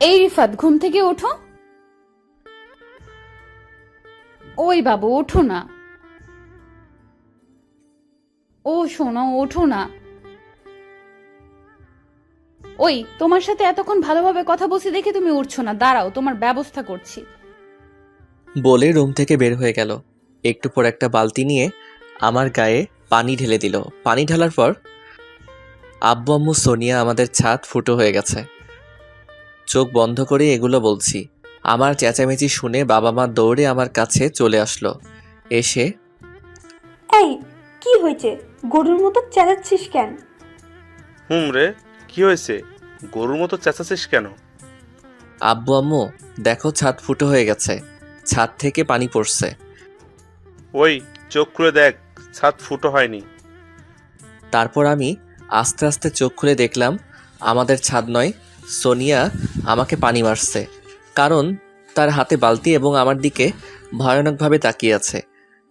এই রিফাত, ঘুম থেকে ওঠো। ওই বাবু, ওঠো না। ও শোনো, ওঠো না। ওই, তোমার সাথে এতক্ষণ ভালোভাবে কথা বলছি দেখে তুমি উঠছো না, দাঁড়াও, তোমার ব্যবস্থা করছি। বলে রুম থেকে বের হয়ে গেল। একটু পর একটা বালতি নিয়ে আমার গায়ে পানি ঢেলে দিল। পানি ঢালার পর আব্বু আম্মু সোনিয়া আমাদের ছাদ ফুটো হয়ে গেছে। চোখ বন্ধ করে এগুলো বলছি। আমার চেঁচামেচি শুনে বাবা মা দৌড়ে আমার কাছে চলে আসলো। এসে এই, কি হয়েছে? গরুর মতো চেঁচাচ্ছিস কেন? রে, কি হয়েছে? গরুর মতো চেঁচাচ্ছিস কেন? আব্বু আম্মু দেখো, ছাদ ফুটো হয়ে গেছে, ছাদ থেকে পানি পড়ছে। ওই, চোখ খুলে দেখ, ছাদ ফুটো হয়নি। তারপর আমি আস্তে আস্তে চোখ খুলে দেখলাম আমাদের ছাদ নয়, সোনিয়া আমাকে পানি মারছে। কারণ তার হাতে বালতি এবং আমার দিকে ভয়ানকভাবে তাকিয়ে আছে।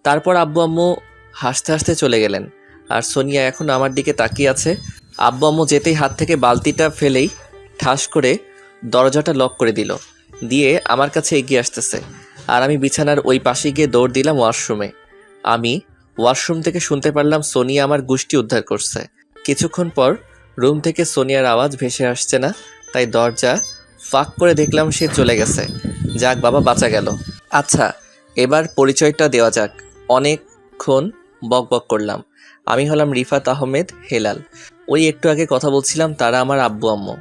তারপর আব্বু আম্মু হাসতে হাসতে চলে গেলেন, আর সোনিয়া এখন আমার দিকে তাকিয়ে আছে। আব্বু আম্মু যেতেই হাত থেকে বালতিটা ফেলেই ঠাস করে দরজাটা লক করে দিল, দিয়ে আমার কাছে এগিয়ে আসতেছে। আর আমি বিছানার ওই পাশে গিয়ে দৌড় দিলাম ওয়াশরুমে। আমি ওয়াশরুম থেকে শুনতে পারলাম সোনিয়া আমার গুষ্টি উদ্ধার করছে। কিছুক্ষণ পর রুম থেকে সোনিয়ার আওয়াজ ভেসে আসছে না, তাই দরজা ফাঁক করে দেখলাম সে চলে গেছে। যাক বাবা, বাঁচা গেল। আচ্ছা, এবার পরিচয়টা দেওয়া যাক। অনেকক্ষণ বক বক করলাম। আমি হলাম রিফাত আহমেদ হেলাল। ওই একটু আগে কথা বলছিলাম, তারা আমার আব্বু আম্মু।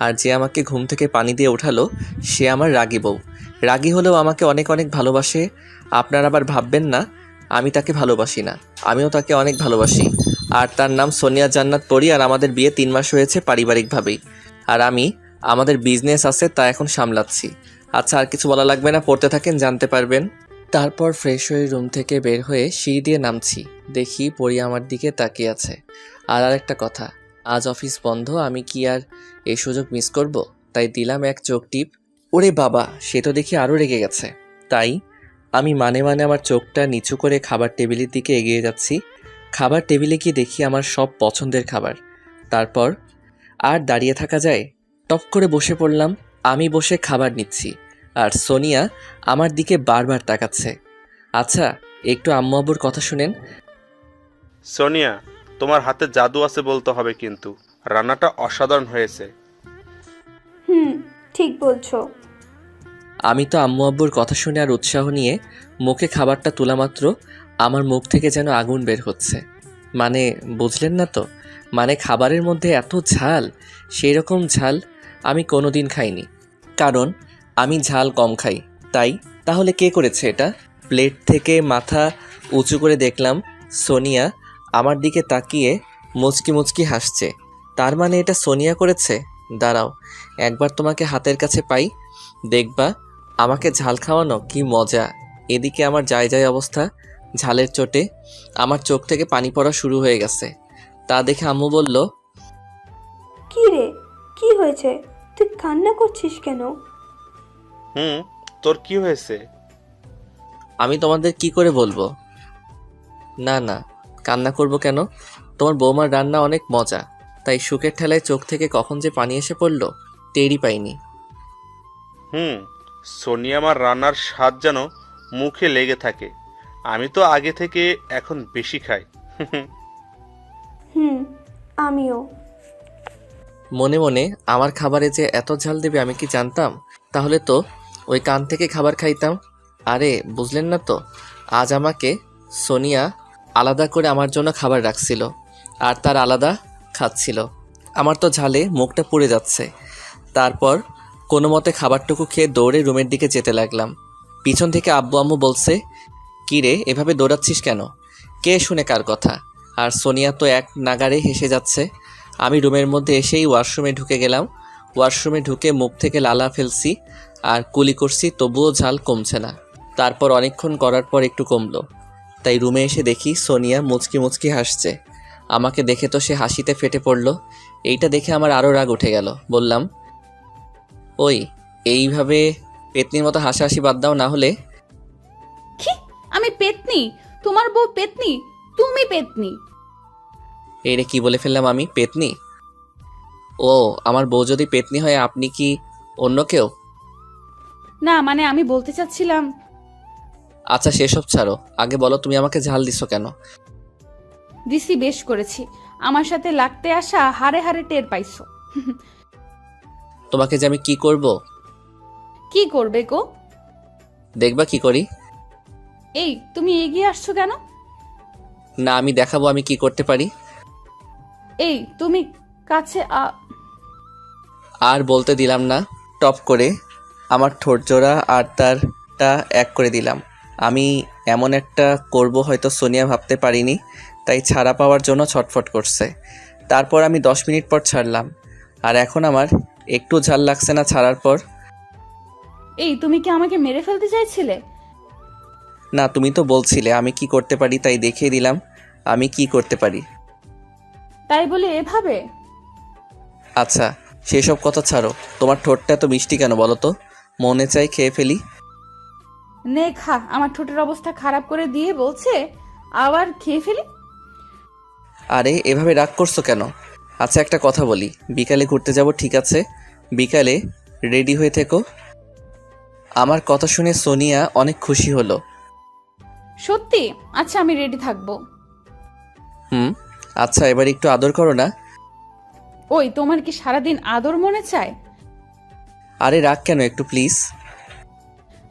আর যে আমাকে ঘুম থেকে পানি দিয়ে ওঠালো সে আমার রাগী বউ। রাগী হলেও আমাকে অনেক অনেক ভালোবাসে। আপনারা আবার ভাববেন না আমি তাকে ভালোবাসি না, আমিও তাকে অনেক ভালোবাসি। আর তার নাম সোনিয়া জান্নাত পরি। আর আমাদের বিয়ে 3 মাস হয়েছে পারিবারিকভাবেই। আর আমি আমাদের বিজনেস আছে, তা এখন সামলাচ্ছি। আচ্ছা, আর কিছু বলা লাগবে না, পড়তে থাকেন, জানতে পারবেন। তারপর ফ্রেশ হয়ে রুম থেকে বের হয়ে সিঁড়ি দিয়ে নামছি, দেখি পরি আমার দিকে তাকিয়ে আছে। আর আরেকটা কথা, আজ অফিস বন্ধ, আমি কি আর এই সুযোগ মিস করব? তাই দিলাম এক চোখ টিপ। ওরে বাবা, সে তো দেখি আরও রেগে গেছে। তাই আমি মানে মানে আমার চোখটা নিচু করে খাবার টেবিলের দিকে এগিয়ে যাচ্ছি। খাবার টেবিলে গিয়ে দেখি আমার সব পছন্দের খাবার। তারপর আর দাঁড়িয়ে থাকা যায়, টপ করে বসে পড়লাম। আমি বসে খাবার নিচ্ছি, আর সোনিয়া আমার দিকে বারবার তাকাচ্ছে। আচ্ছা, একটু আম্মু আব্বুর কথা শুনেন। সোনিয়া, তোমার হাতে জাদু আছে বলতে হবে, কিন্তু রান্নাটা অসাধারণ হয়েছে। হুম, ঠিক বলছো। আমি তো আম্মু আব্বুর কথা শুনে আর উৎসাহ নিয়ে মুখে খাবারটা তোলা মাত্র আমার মুখ থেকে যেন আগুন বের হচ্ছে। মানে বুঝলেন না তো, মানে খাবারের মধ্যে এত ঝাল, সেই রকম ঝাল আমি কোনো দিন খাইনি। কারণ আমি ঝাল কম খাই, তাই। তাহলে কে করেছে এটা? প্লেট থেকে মাথা উঁচু করে দেখলাম সোনিয়া আমার দিকে তাকিয়ে মুচকি মুচকি হাসছে। তার মানে এটা সোনিয়া করেছে। দাঁড়াও, একবার তোমাকে হাতের কাছে পাই, দেখবা আমাকে ঝাল খাওয়ানো কি মজা। এদিকে আমার যায় যায় অবস্থা, ঝালের চোটে আমার চোখ থেকে পানি পড়া শুরু হয়ে গেছে। তা দেখে আম্মু বলল, কি রে, কি হয়েছে? তুই কান্না করছিস কেন? তোর কি হয়েছে? আমি তোমাদের কি করে বলবো? না না, কান্না করব কেন? তোমার বৌমার রান্না অনেক মজা, তাই সুখের ঠেলায় চোখ থেকে কখন যে পানি এসে পড়লো টেরই পাইনি। সোনিয়া আমার রান্নার স্বাদ যেন মুখে লেগে থাকে। আমি তো আগে থেকে এখন বেশি খাই। হুম, আমিও। মনে মনে আমার খাবারে যে এত ঝাল দেবে আমি কি জানতাম? তাহলে তো ওই কান থেকে খাবার খাইতাম। আরে বুঝলেন না তো, আজ আমাকে সোনিয়া আলাদা করে আমার জন্য খাবার রাখছিল, আর তার আলাদা খাচ্ছিল। আমার তো ঝালে মুখটা পুড়ে যাচ্ছে। তারপর কোনো মতে খাবারটুকু খেয়ে দৌড়ে রুমের দিকে যেতে লাগলাম। পিছন থেকে আব্বু আম্মু বলছে, কী রে এভাবে দৌড়াচ্ছিস কেন? কে শুনে কার কথা? আর সোনিয়া তো এক নাগাড়ে হেসে যাচ্ছে। আমি রুমের মধ্যে এসেই ওয়াশরুমে ঢুকে গেলাম। ওয়াশরুমে ঢুকে মুখ থেকে লালা ফেলছি আর কুলি করছি, তবুও ঝাল কমছে না। তারপর অনেকক্ষণ করার পর একটু কমলো, তাই রুমে এসে দেখি সোনিয়া মুচকি মুচকি হাসছে। আমাকে দেখে তো সে হাসিতে ফেটে পড়ল। এইটা দেখে আমার আরও রাগ উঠে গেল। বললাম, ওই, এইভাবে পেতনির মতো হাসাহাসি বাদ দাও, না হলে। কি? আমি পেতনি? তোমার বউ পেতনি? তুমি পেতনি? এই রে, কি বলে ফেললাম আমি? পেতনি? ও, আমার বউ যদি পেতনি হয় আপনি কি অন্য কেউ? না মানে আমি বলতে চাচ্ছিলাম। আচ্ছা সেসব ছাড়ো, আগে বলো তুমি আমাকে ঝাল দিছো কেন? দিছি, বেশ করেছি। আমার সাথে লাগতে আসা হারে হারে টের পাইছো। তোমাকে যে আমি কি করব? কি করবে গো? দেখবা কি করি। এই তুমি এগিয়ে আসছো কেন? না, আমি দেখাবো আমি কি করতে পারি। এই তুমি কাছে আর বলতে দিলাম না, টপ করে আমার ঠোঁট জোড়া আর তারটা এক করে দিলাম। আমি এমন একটা করব হয়তো সোনিয়া ভাবতে পারিনি, তাই ছাড়া পাওয়ার জন্য ছটফট করছে। তারপর আমি 10 মিনিট পর ছাড়লাম, আর এখন আমার একটু ঝাল লাগছে না ছাড়ার পর। এই তুমি কি আমাকে মেরে ফেলতে চাইছিলে? না, তুমি তো বলছিলে আমি কি করতে পারি, তাই দেখিয়ে দিলাম আমি কি করতে পারি। তাই বলে এভাবে? আচ্ছা সেসব কথা ছাড়ো, তোমার ঠোঁটটা এত মিষ্টি কেন বলো তো? মনে চাই খেয়ে ফেলি। নে খা। আমার ঠোঁটের অবস্থা খারাপ করে দিয়ে বলছে আবার খেয়ে ফেলি। আরে এভাবে রাগ করছো কেন? আচ্ছা একটা কথা বলি, বিকালে ঘুরতে যাব ঠিক আছে? বিকালে রেডি হয়ে থেকো। আমার কথা শুনে সোনিয়া অনেক খুশি হলো। সত্যি? আচ্ছা আমি রেডি থাকবো। আচ্ছা এবার একটু আদর করো না। ওই তোমার কি সারাদিন আদর মনে চায়? আরে রাগ কেন, একটু প্লিজ।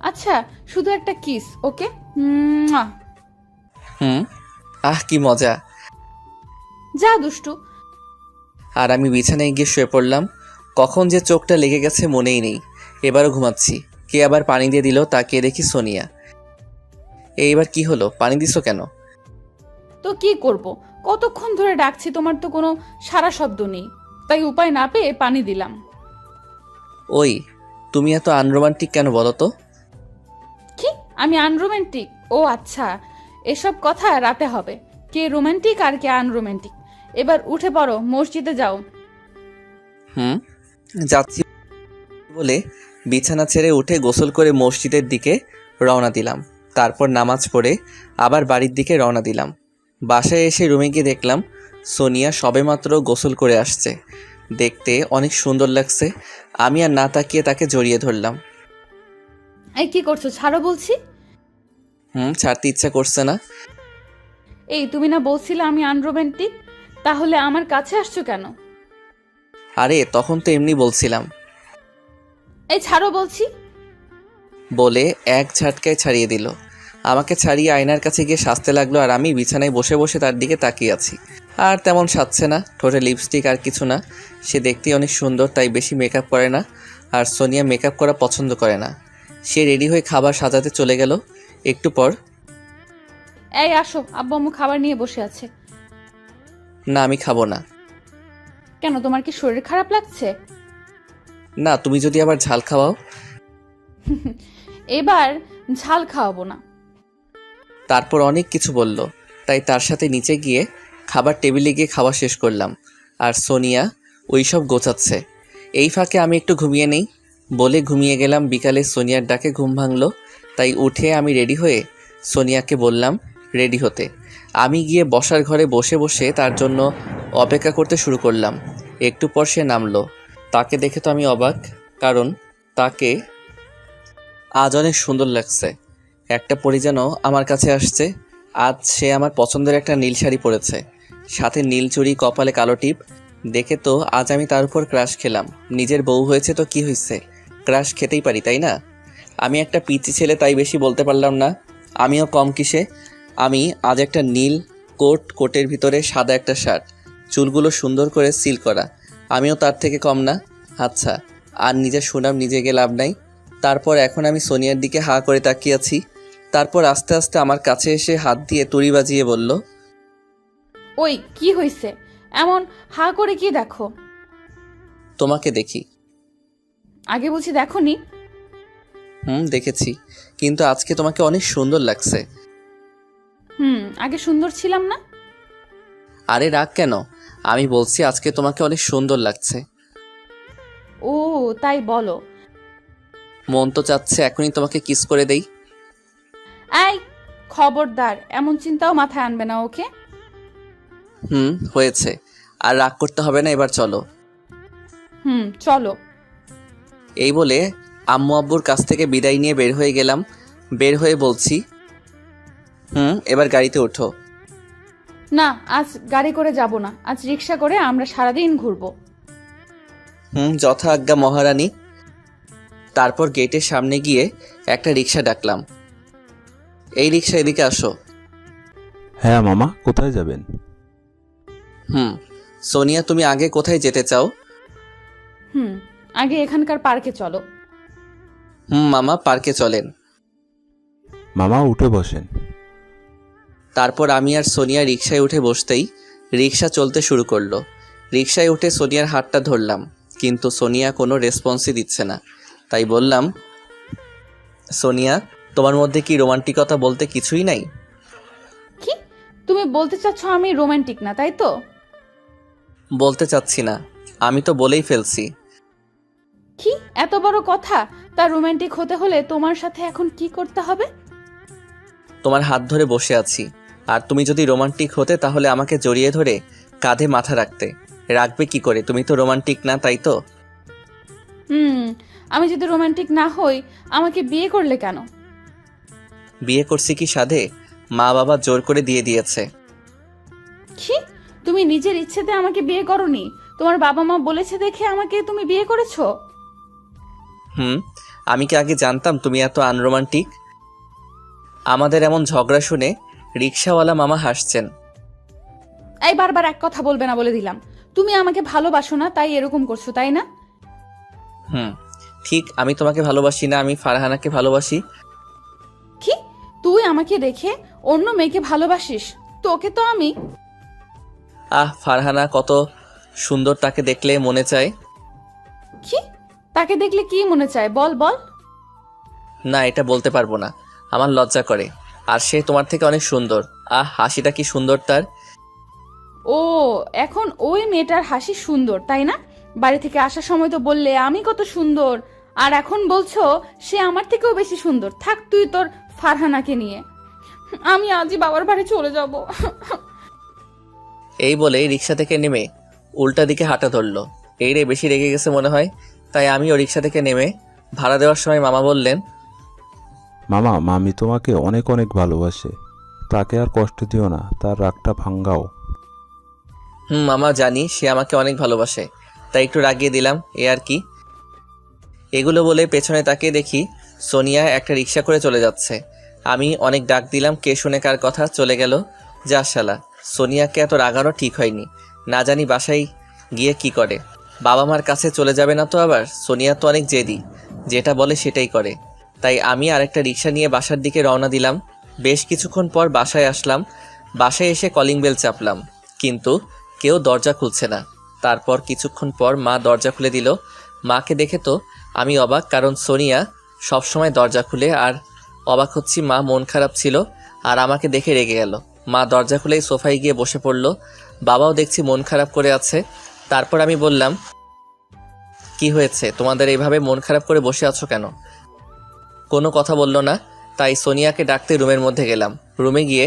আচ্ছা শুধু একটা কিস, ওকে? আহ কি মজা। যা দুষ্টু। আর আমি বিছানায় গিয়ে শুয়ে পড়লাম। কখন যে চোখটা লেগে গেছে মনেই নেই। এবারও ঘুমাচ্ছি। কে আবার পানি দিয়ে দিল, তাকিয়ে দেখি সোনিয়া। এইবার কি হলো, পানি দিছো কেন? তো কি করব, কতক্ষণ ধরে ডাকছি, তোমার তো কোনো সারা শব্দ নেই, তাই উপায় না পেয়ে পানি দিলাম। ওই তুমি এত আনরোমান্টিক কেন বলো তো? কি আমি আনরোম্যান্টিক? ও আচ্ছা, এসব কথা রাতে হবে, কে রোমান্টিক আর কে আনরোম্যান্টিক। এবার উঠে পড়ো, মসজিদে যাও। যাচ্ছি বলে বিছানা ছেড়ে উঠে গোসল করে মসজিদের দিকে রওনা দিলাম। তারপর নামাজ পড়ে আবার বাড়ির দিকে রওনা দিলাম। বাসায় এসে রুমে গিয়ে দেখলাম সোনিয়া সবেমাত্র গোসল করে আসছে। দেখতে অনেক সুন্দর লাগছে। আমি আর না তাকিয়ে তাকে জড়িয়ে ধরলাম। এই কি করছো, ছাড়ো বলছি। ছাড়তে ইচ্ছা করছে না। এই তুমি না বলছিলে আমি আনরোম্যান্টিক, তাহলে আমার কাছে আসছো কেন? আরে তখন তো এমনি বলছিলাম। এই ছাড়ো বলছি। বলে এক ঝাটকায় ছাড়িয়ে দিল। আমাকে ছাড়িয়ে আয়নার কাছে গিয়ে সাজতে লাগলো, আর আমি বিছানায় বসে বসে তার দিকে তাকিয়ে আছি। আর তেমন সাজছে না, ঠোঁটে লিপস্টিক আর কিছু না। সে দেখতে অনেক সুন্দর, তাই বেশি মেকআপ করে না। আর সোনিয়া মেকআপ করা পছন্দ করে না। সে রেডি হয়ে খাবার সাজাতে চলে গেল। একটু পর, এই আসো, আব্বু আম্মু খাবার নিয়ে বসে আছে। না আমি খাবো না। কেন, তোমার কি শরীর খারাপ লাগছে? না, তুমি যদি আবার ঝাল খাওয়াও। এবার ঝাল খাওয়াবো না। তারপর অনেক কিছু বলল, তাই তার সাথে নিচে গিয়ে খাবার টেবিলে গিয়ে খাওয়া শেষ করলাম। আর সোনিয়া ওইসব গোছাচ্ছে। এই ফাঁকে আমি একটু ঘুমিয়ে নেই বলে ঘুমিয়ে গেলাম। বিকালে সোনিয়ার ডাকে ঘুম ভাঙলো, তাই উঠে আমি রেডি হয়ে সোনিয়াকে বললাম রেডি হতে। আমি গিয়ে বসার ঘরে বসে বসে তার জন্য অপেক্ষা করতে শুরু করলাম। একটু পর সে নামলো। তাকে দেখে তো আমি অবাক, কারণ তাকে আজ অনেক সুন্দর লাগছে। একটা পরি যেন আমার কাছে আসছে। আজ সে আমার পছন্দের একটা নীল শাড়ি পরেছে, সাথে নীল চুড়ি, কপালে কালো টিপ। দেখে তো আজ আমি তার উপর ক্রাশ খেলাম। নিজের বউ হয়েছে তো কি হয়েছে, ক্রাশ খেতেই পারি তাই না? আমি একটা পিচি ছেলে, তাই বেশি বলতে পারলাম না। আমিও কম কিসে। আমি আজ একটা নীল কোট, কোটের ভিতরে সাদা একটা শার্ট, চুলগুলো সুন্দর করে সিল করা। আমিও তার থেকে কম না। আচ্ছা, আর নিজের সুনাম নিজে গিয়ে লাভ নাই। তারপর এখন আমি সোনিয়ার দিকে হাঁ করে তাকিয়ে আছি। তারপর আস্তে আস্তে আমার কাছে এসে হাত দিয়ে তুড়ি বাজিয়ে বলল, ওই কি হয়েছে, এমন হা করে কি দেখো? তোমাকে দেখি। আগে বলছি দেখোনি? দেখেছি, কিন্তু আজকে তোমাকে অনেক সুন্দর লাগছে। আগে সুন্দর ছিলাম না? আরে রাগ কেন, আমি বলছি আজকে তোমাকে অনেক সুন্দর লাগছে। ও তাই বলো। মন তো চাচ্ছে এখনই তোমাকে কিস করে দেই। এই খবরদার, এমন চিন্তাও মাথায় আনবে না, ওকে? হয়েছে, আর রাগ করতে হবে না, এবার চলো। চলো। এই বলে আম্মু আব্বুর কাছ থেকে বিদায় নিয়ে বের হয়ে গেলাম। বের হয়ে বলছি, এবার গাড়িতে ওঠো। না, আজ গাড়ি করে যাব না, আজ রিক্সা করে আমরা সারাদিন ঘুরবো। যথা আজ্ঞা মহারানী। তারপর গেটের সামনে গিয়ে একটা রিক্সা ডাকলাম। এই রিক্সা, এদিকে আসো। হ্যাঁ মামা, কোথায় যাবেন? সোনিয়া, তুমি আগে কোথায় যেতে চাও? আগে এখানকার পার্কে চলো। মামা, পার্কে চলেন। মামা উঠে বসেন। তারপর আমি আর সোনিয়া রিক্সায় উঠে বসতেই রিক্সা চলতে শুরু করলো। রিক্সায় উঠে সোনিয়ার হাতটা ধরলাম, কিন্তু সোনিয়া কোনো রেসপন্সই দিচ্ছে না। তাই বললাম, সোনিয়া, তোমার মধ্যে কি রোমান্টিকতা বলতে কিছুই নাই? কি তুমি বলতে চাচ্ছ আমি রোমান্টিক না, তাই তো? বলতে চাচ্ছি না, আমি তো বলেই ফেলছি। কি এত বড় কথা? তার রোমান্টিক হতে হলে তোমার সাথে এখন কি করতে হবে? তোমার হাত ধরে বসে আছি, আর তুমি যদি রোমান্টিক হতে তাহলে আমাকে জড়িয়ে ধরে কাঁধে মাথা রাখতে। রাখবে কি করে? তুমি তো রোমান্টিক না, তাই তো? আমি যদি রোমান্টিক না হই আমাকে বিয়ে করলে কেন? বিয়ে করছি কি সাধে? মা বাবা জোর করে দিয়ে দিয়েছে। কি তুমি নিজের ইচ্ছেতে আমাকে বিয়ে করনি? তোমার বাবা মা বলেছে দেখে আমাকে তুমি বিয়ে করেছো? আমি কি আগে জানতাম তুমি এত আনরোমান্টিক? আমাদের এমন ঝগড়া শুনে রিক্সাওয়ালা মামা হাসছেন। এই বারবার এক কথা বলবে না বলে দিলাম। তুমি আমাকে ভালোবাসো না তাই এরকম করছো, তাই না? ঠিক, আমি তোমাকে ভালোবাসি না, আমি ফারহানাকে ভালোবাসি। কি তুই আমাকে দেখে অন্য মেয়েকে ভালোবাসিস? তোকে তো আমি... ফারহানা কত সুন্দর, তাকে দেখলে মনে চায়। কি তাকে দেখলে কি মনে চায়? বল বল। না, এটা বলতে পারবো না, আমার লজ্জা করে। আর সে তোমার থেকে অনেক সুন্দর। হাসিটা কি সুন্দর তার! ও, এখন ওই মেয়েটার হাসি সুন্দর, তাই না? বাড়ি থেকে আসার সময় তো বললে আমি কত সুন্দর, আর এখন বলছো সে আমার থেকেও বেশি সুন্দর। থাক তুই তোর ফারহানাকে নিয়ে, আমি আজই বাবার বাড়ি চলে যাব। এই বলে রিক্সা থেকে নেমে উল্টা দিকে হাঁটা ধরলো। এই রে, বেশি রেগে গেছে মনে হয়। তাই আমিও রিক্সা থেকে নেমে ভাড়া দেওয়ার সময় মামা বললেন, মামা, মামি তোমাকে অনেক অনেক ভালোবাসে, তাকে আর কষ্ট দিও না, তার রাগটা ভাঙ্গাও। মামা, জানি সে আমাকে অনেক ভালোবাসে, তাই একটু রাগিয়ে দিলাম, এ আর কি। এগুলো বলে পেছনে তাকিয়ে দেখি সোনিয়া একটা রিক্সা করে চলে যাচ্ছে। আমি অনেক ডাক দিলাম, কে শুনে কার কথা চলে গেল। যা শালা, সোনিয়াকে এত রাগানো ঠিক হয়নি। না জানি বাসায় গিয়ে কি করে। বাবা মার কাছে চলে যাবে না তো আবার? সোনিয়া তো অনেক জেদি, যেটা বলে সেটাই করে। তাই আমি আরেকটা রিক্সা নিয়ে বাসার দিকে রওনা দিলাম। বেশ কিছুক্ষণ পর বাসায় আসলাম। বাসায় এসে কলিং বেল চাপলাম, কিন্তু কেউ দরজা খুলছে না। তারপর কিছুক্ষণ পর মা দরজা খুলে দিল। মাকে দেখে তো আমি অবাক, কারণ সোনিয়া সবসময় দরজা খুলে। আর অবাক হচ্ছি, মা মন খারাপ ছিল আর আমাকে দেখে রেগে গেল। মা দরজা খুলেই সোফায় গিয়ে বসে পড়ল। বাবাও দেখছি মন খারাপ করে আছে। তারপর আমি বললাম, কি হয়েছে তোমাদের, এইভাবে মন খারাপ করে বসে আছো কেন? কোনো কথা বলল না। তাই সোনিয়াকে ডাকতে রুমের মধ্যে গেলাম। রুমে গিয়ে,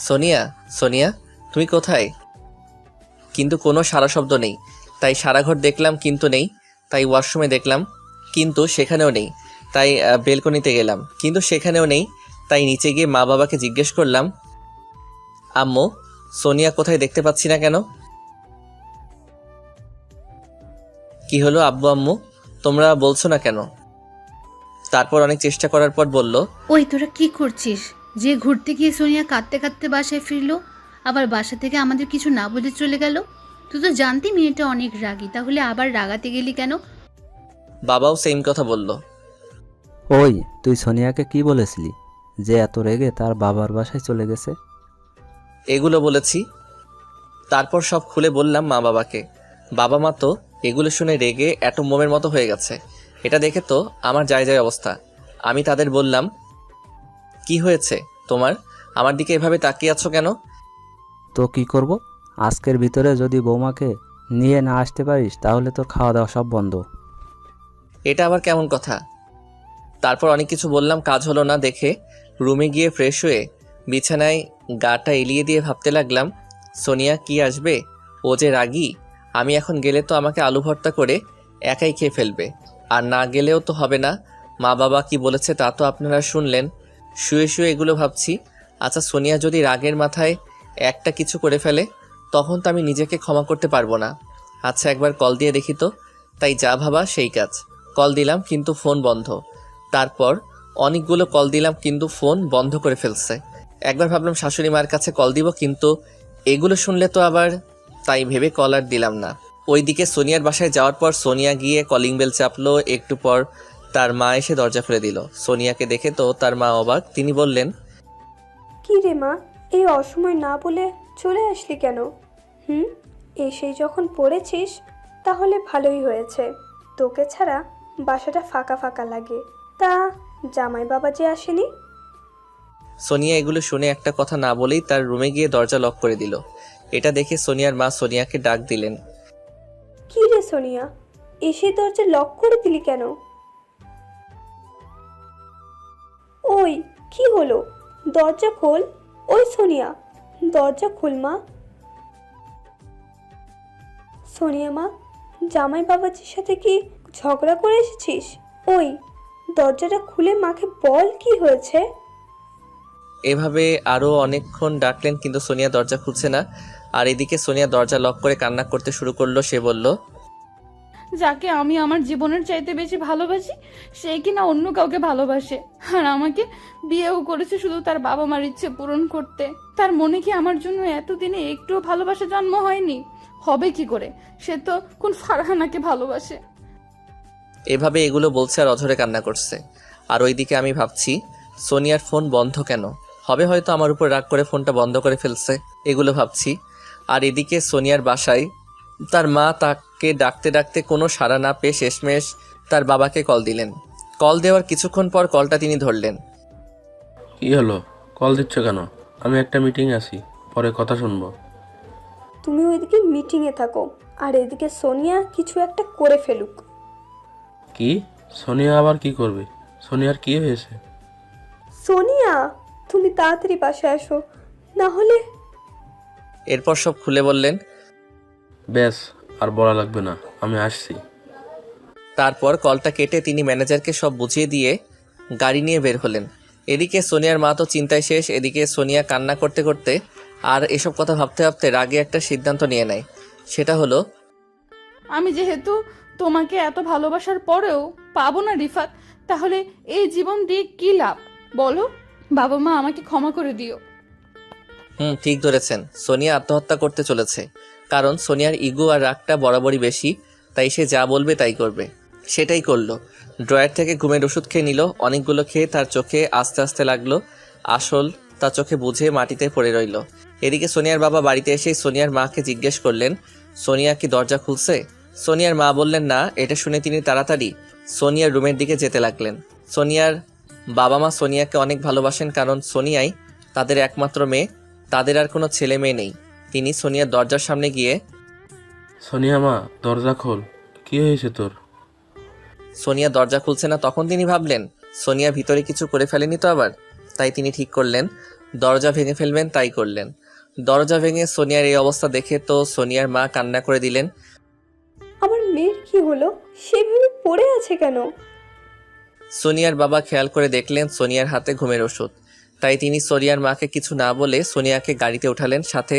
সোনিয়া, সোনিয়া তুমি কোথায়? কিন্তু কোনো সারা শব্দ নেই। তাই সারা ঘর দেখলাম, কিন্তু নেই। তাই ওয়াশরুমে দেখলাম, কিন্তু সেখানেও নেই। তাই বেলকনিতে গেলাম, কিন্তু সেখানেও নেই। তাই নিচে গিয়ে মা বাবাকে জিজ্ঞেস করলাম, আম্মু, সোনিয়া কোথায়, দেখতে পাচ্ছি না কেন? কি হলো আব্বু আম্মু, তোমরা বলছো না কেন? তারপর অনেক চেষ্টা করার পর বলল, ওই তোরা কি করছিস? যে ঘুরতে গিয়ে সোনিয়া কাঁদতে কাঁদতে বাসায় ফিরলো, আবার বাসা থেকে আমাদের কিছু না বলে চলে গেল। তুই তো জানতি মেয়েটা অনেক রাগী, তাহলে আবার রাগাতে গেলি কেন? বাবাও সেম কথা বলল। ওই, তুই সোনিয়াকে কি বলেছিলি যে এত রেগে তার বাবার বাসায় চলে গেছে? এগুলো বলেছি। তারপর সব খুলে বললাম মা বাবাকে। বাবা মা তো এগুলো শুনে রেগে অ্যাটম বোমের মতো হয়ে গেছে। এটা দেখে তো আমার যায় যায় অবস্থা। আমি তাদের বললাম, কি হয়েছে তোমার, আমার দিকে এভাবে তাকিয়ে আছো কেন? তো কি করব? আজকের ভিতরে যদি বৌমাকে নিয়ে না আসতে পারিস তাহলে তোর খাওয়া দাওয়া সব বন্ধ। এটা আবার কেমন কথা? তারপর অনেক কিছু বললাম, কাজ হলো না দেখে রুমে গিয়ে ফ্রেশ হয়ে বিছানায় গাটা এলিয়ে দিয়ে ভাবতে লাগলাম, সোনিয়া কি আসবে? ও যে রাগী, আমি এখন গেলে তো আমাকে আলু ভর্তা করে একাই খেয়ে ফেলবে। আর না গেলেও তো হবে না। মা বাবা কি বলেছে তা তো আপনারা শুনলেন। শুয়ে শুয়ে এগুলো ভাবছি। আচ্ছা, সোনিয়া যদি রাগের মাথায় একটা কিছু করে ফেলে, তখন তো আমি নিজেকে ক্ষমা করতে পারবো না। আচ্ছা, একবার কল দিয়ে দেখি তো। তাই যা ভাবা সেই কাজ। কল দিলাম কিন্তু ফোন বন্ধ। তারপর অনেকগুলো কল দিলাম কিন্তু ফোন বন্ধ করে ফেলছে। একবার ভাবলাম শাশুড়ি মার কাছে কল দিব, কিন্তু এগুলো শুনলে তো আবার, তাই ভেবে কল আর দিলাম না। ওইদিকে সোনিয়ার বাসায় যাওয়ার পর সোনিয়া গিয়ে কলিং বেল চাপলো। একটু পর তার মা এসে দরজা খুলে দিল। সোনিয়াকে দেখে তো তার মা অবাক। তিনি বললেন, কি রে মা, এই অসময় না বলে চলে আসলি কেন? এসেই যখন পড়েছিস তাহলে ভালোই হয়েছে। তোকে ছাড়া বাসাটা ফাঁকা ফাঁকা লাগে। তা জামাই বাবা যে আসেনি? সোনিয়া এগুলো শুনে একটা কথা না বলেই তার রুমে গিয়ে দরজা লক করে দিল। এটা দেখে সোনিয়ার মা সোনিয়াকে ডাক দিলেন। কি রে সোনিয়া, এসে দরজা লক করে দিলি কেন? ওই কি হলো, দরজা খোল। ওই সোনিয়া, দরজা খোল মা। সোনিয়া মা, জামাই বাবাজির সাথে কি ঝগড়া করে এসেছিস? ওই দরজাটা খুলে মাকে বল কি হয়েছে। এভাবে আরও অনেকক্ষণ ডাকলেন কিন্তু সোনিয়া দরজা খুলছে না। আর এদিকে সোনিয়া দরজা লক করে কান্না করতে শুরু করলো। সে বলল, যাকে আমি আমার জীবনের চাইতে বেশি ভালোবাসি, সে কিনা অন্য কাউকে ভালোবাসে। আর আমাকে বিয়েও করেছে শুধু তার বাবা মার ইচ্ছে পূরণ করতে। তার মনে কি আমার জন্য এতদিনে একটুও ভালোবাসা জন্ম হয়নি? হবে কি করে? সে তো কোন ফারহানাকে ভালোবাসে। এভাবে এগুলো বলছে আর অঝরে কান্না করছে। আর ওইদিকে আমি ভাবছি, সোনিয়ার ফোন বন্ধ কেন? হবে হয়তো আমার উপর রাগ করে ফোনটা বন্ধ করে ফেলছে। এগুলো ভাবছি। আর এদিকে সোনিয়ার বাসায় তার মা তাকে ডাকতে ডাকতে কোনো সাড়া না পেয়ে শেষমেশ তার বাবাকে কল দিলেন। কল দেওয়ার কিছুক্ষণ পর কলটা তিনি ধরলেন। কি হলো, কল দিচ্ছ কেন? আমি একটা মিটিংয়ে আছি, পরে কথা শুনবো। তুমি ওইদিকে মিটিংয়ে থাকো, আর এদিকে সোনিয়া কিছু একটা করে ফেলুক। কি? সোনিয়া আবার কি করবে? সোনিয়ার কি হয়েছে? সোনিয়া, তুমি তাড়াতাড়ি বাসায় আসো, না হলে। এরপর সব খুলে বললেন। ব্যাস, আর বলা লাগবে না, আমি আসছি। তারপর কলটা কেটে তিনি ম্যানেজারকে সব বুঝিয়ে দিয়ে গাড়ি নিয়ে বের হলেন। এদিকে সোনিয়ার মা তো চিন্তায় শেষ। এদিকে সোনিয়া কান্না করতে করতে আর এসব কথা ভাবতে ভাবতে রাগে একটা সিদ্ধান্ত নিয়ে নেয়। সেটা হলো, আমি যেহেতু তোমাকে এত ভালোবাসার পরেও পাবো না রিফাত, তাহলে এই জীবন দিয়ে কি লাভ বলো? বাবা মা আমাকে ক্ষমা করে দিও। ঠিক ধরেছেন। সোনিয়া আত্মহত্যা করতে চলেছে। কারণ সোনিয়ার ইগো আর রাগটা বরাবরই বেশি। তাই সে যা বলবে তাই করবে। সেটাই করলো। ড্রয়ার থেকে ঘুমের ওষুধ খেয়ে নিল। অনেকগুলো খেয়ে তার চোখে আস্তে আস্তে লাগলো। আসল তার চোখে বুঝে মাটিতে পড়ে রইল। এদিকে সোনিয়ার বাবা বাড়িতে এসে সোনিয়ার মাকে জিজ্ঞেস করলেন, সোনিয়া কি দরজা খুলছে? সোনিয়ার মা বললেন না। এটা শুনে তিনি তাড়াতাড়ি সোনিয়ার রুমের দিকে যেতে লাগলেন। সোনিয়ার বাবা মা সোনিয়াকে অনেক ভালোবাসেন, কারণ সোনিয়াই তাদের একমাত্র মেয়ে। তাদের আর কোনো ছেলে মেয়ে নেই। তিনি সোনিয়ার দরজার সামনে গিয়ে, সোনিয়া মা, দরজা খোল। কি হয়েছে তোর? সোনিয়া দরজা খুলছে না। তখন তিনি ভাবলেন সোনিয়া ভিতরে কিছু করে ফেলেনি তো আবার। তাই তিনি ঠিক করলেন দরজা ভেঙে ফেলবেন। তাই করলেন। দরজা ভেঙে সোনিয়ার এই অবস্থা দেখে তো সোনিয়ার মা কান্না করে দিলেন। আমার মেয়ের কি হলো, সেভাবে পড়ে আছে কেন? সোনিয়ার বাবা খেয়াল করে দেখলেন সোনিয়ার হাতে ঘুমের ওষুধ। তাই তিনি সোনিয়ার মাকে কিছু না বলে সোনিয়াকে গাড়িতে উঠালেন। সাথে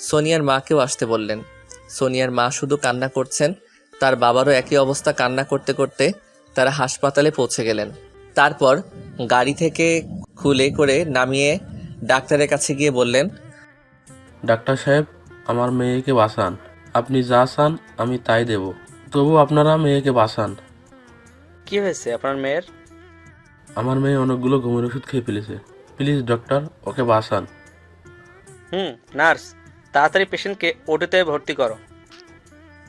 সোনিয়ার মাকেও আসতে বললেন। সোনিয়ার মা শুধু কান্না করছেন। তার বাবারও একই অবস্থা। কান্না করতে করতে তারা হাসপাতালে পৌঁছে গেলেন। তারপর গাড়ি থেকে খুলে করে নামিয়ে ডাক্তারের কাছে গিয়ে বললেন, ডাক্তার সাহেব, আমার মেয়েকে বাঁচান। আপনি যা চান আমি তাই দেব, তবু আপনারা মেয়েকে বাঁচান। কি হয়েছে আপনার মেয়ের? আমার মেয়ে অনেকগুলো ঘুমের ওষুধ খেয়ে ফেলেছে। প্লিজ ডক্টর, ওকে বাঁচান। নার্স, তাড়াতাড়ি পেশেন্টকে ওটিতে ভর্তি করো।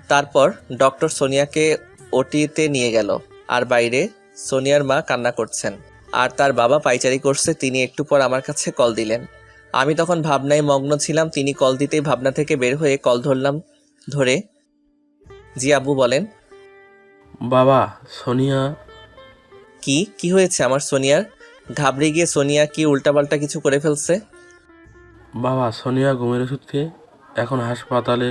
তারপর ডক্টর সোনিয়াকে ওটিতে নিয়ে গেল। আর বাইরে সোনিয়ার মা কান্না করছেন আর তার বাবা পাইচারি করছে। তিনি একটু পর আমার কাছে কল দিলেন। আমি তখন ভাবনায় মগ্ন ছিলাম। তিনি কল দিতেই ভাবনা থেকে বের হয়ে কল ধরলাম। ধরে, জি আব্বু বলেন। বাবা, সোনিয়া। কি হয়েছে আমার সোনিয়ার? ঘাবড়ে গিয়ে সোনিয়া কি উল্টাপাল্টা কিছু করে ফেলছে? বাবা, সোনিয়া ঘুমের ওষুধ খেয়ে এখন হাসপাতালে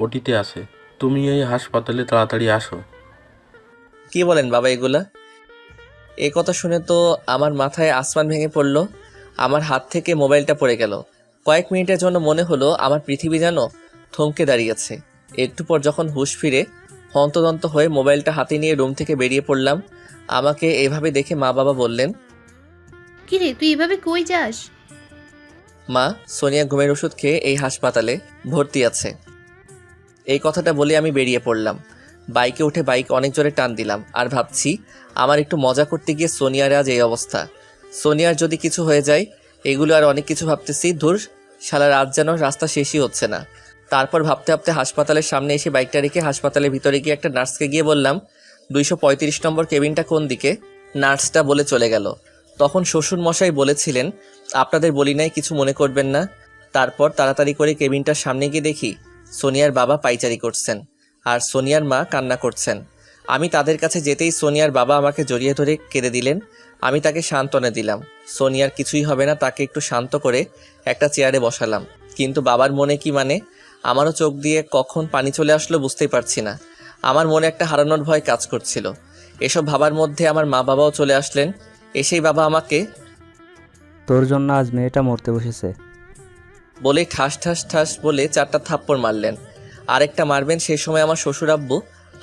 ওটিতে আছে। তুমি এই হাসপাতালে তাড়াতাড়ি আসো। কি বলেন বাবা এগুলা? এই কথা শুনে তো আমার মাথায় আসমান ভেঙে পড়ল। আমার হাত থেকে মোবাইলটা পড়ে গেল। কয়েক মিনিটের জন্য মনে হলো আমার পৃথিবী যেন থমকে দাঁড়িয়েছে। একটু পর যখন হুঁশ ফিরে হন্তদন্ত হয়ে মোবাইলটা হাতে নিয়ে রুম থেকে বেরিয়ে পড়লাম। আমাকে এভাবে দেখে মা বাবা বললেন, কিরে তুই এভাবে কই যাস? মা, সোনিয়া ঘুমের ওষুধ খেয়ে এই হাসপাতালে ভর্তি আছে। এই কথাটা বলে আমি বেরিয়ে পড়লাম। বাইকে উঠে বাইক অনেক জোরে টান দিলাম আর ভাবছি আমার একটু মজা করতে গিয়ে সোনিয়ার আজ এই অবস্থা। সোনিয়ার যদি কিছু হয়ে যায়, এগুলো আর অনেক কিছু ভাবতেছি। ধুর, সারা রাত যেন রাস্তা শেষই হচ্ছে না। তারপর ভাবতে ভাবতে হাসপাতালের সামনে এসে বাইকটা রেখে হাসপাতালের ভিতরে গিয়ে একটা নার্সকে গিয়ে বললাম, 235 নম্বর কেবিনটা কোন দিকে? নার্সটা বলে চলে গেল। তখন শ্বশুর মশাই বলেছিলেন, আপনাদের বলি নাই, কিছু মনে করবেন না। তারপর তাড়াতাড়ি করে কেবিনটার সামনে গিয়ে দেখি সোনিয়ার বাবা পায়চারি করছেন আর সোনিয়ার মা কান্না করছেন। আমি তাদের কাছে যেতেই সোনিয়ার বাবা আমাকে জড়িয়ে ধরে কেঁদে দিলেন। আমি তাকে সান্ত্বনা দিলাম। সোনিয়ার কিছুই হবে না, তাকে একটু শান্ত করে একটা চেয়ারে বসালাম। কিন্তু বাবার মনে কি, মানে আমারও চোখ দিয়ে কখন পানি চলে আসলো বুঝতেই পারছি না। আমার মনে একটা হারানোর ভয় কাজ করছিল। এসব ভাবার মধ্যে আমার মা বাবাও চলে আসলেন। এসেই বাবা আমাকে তোর জন্য আজ মেয়েটা মরতে বসেছে। বলে ঠাস ঠাস ঠাস বলে 4টা থাপ্পড় মারলেন। আরেকটা মারবেন, সেই সময় আমার শ্বশুর আব্বু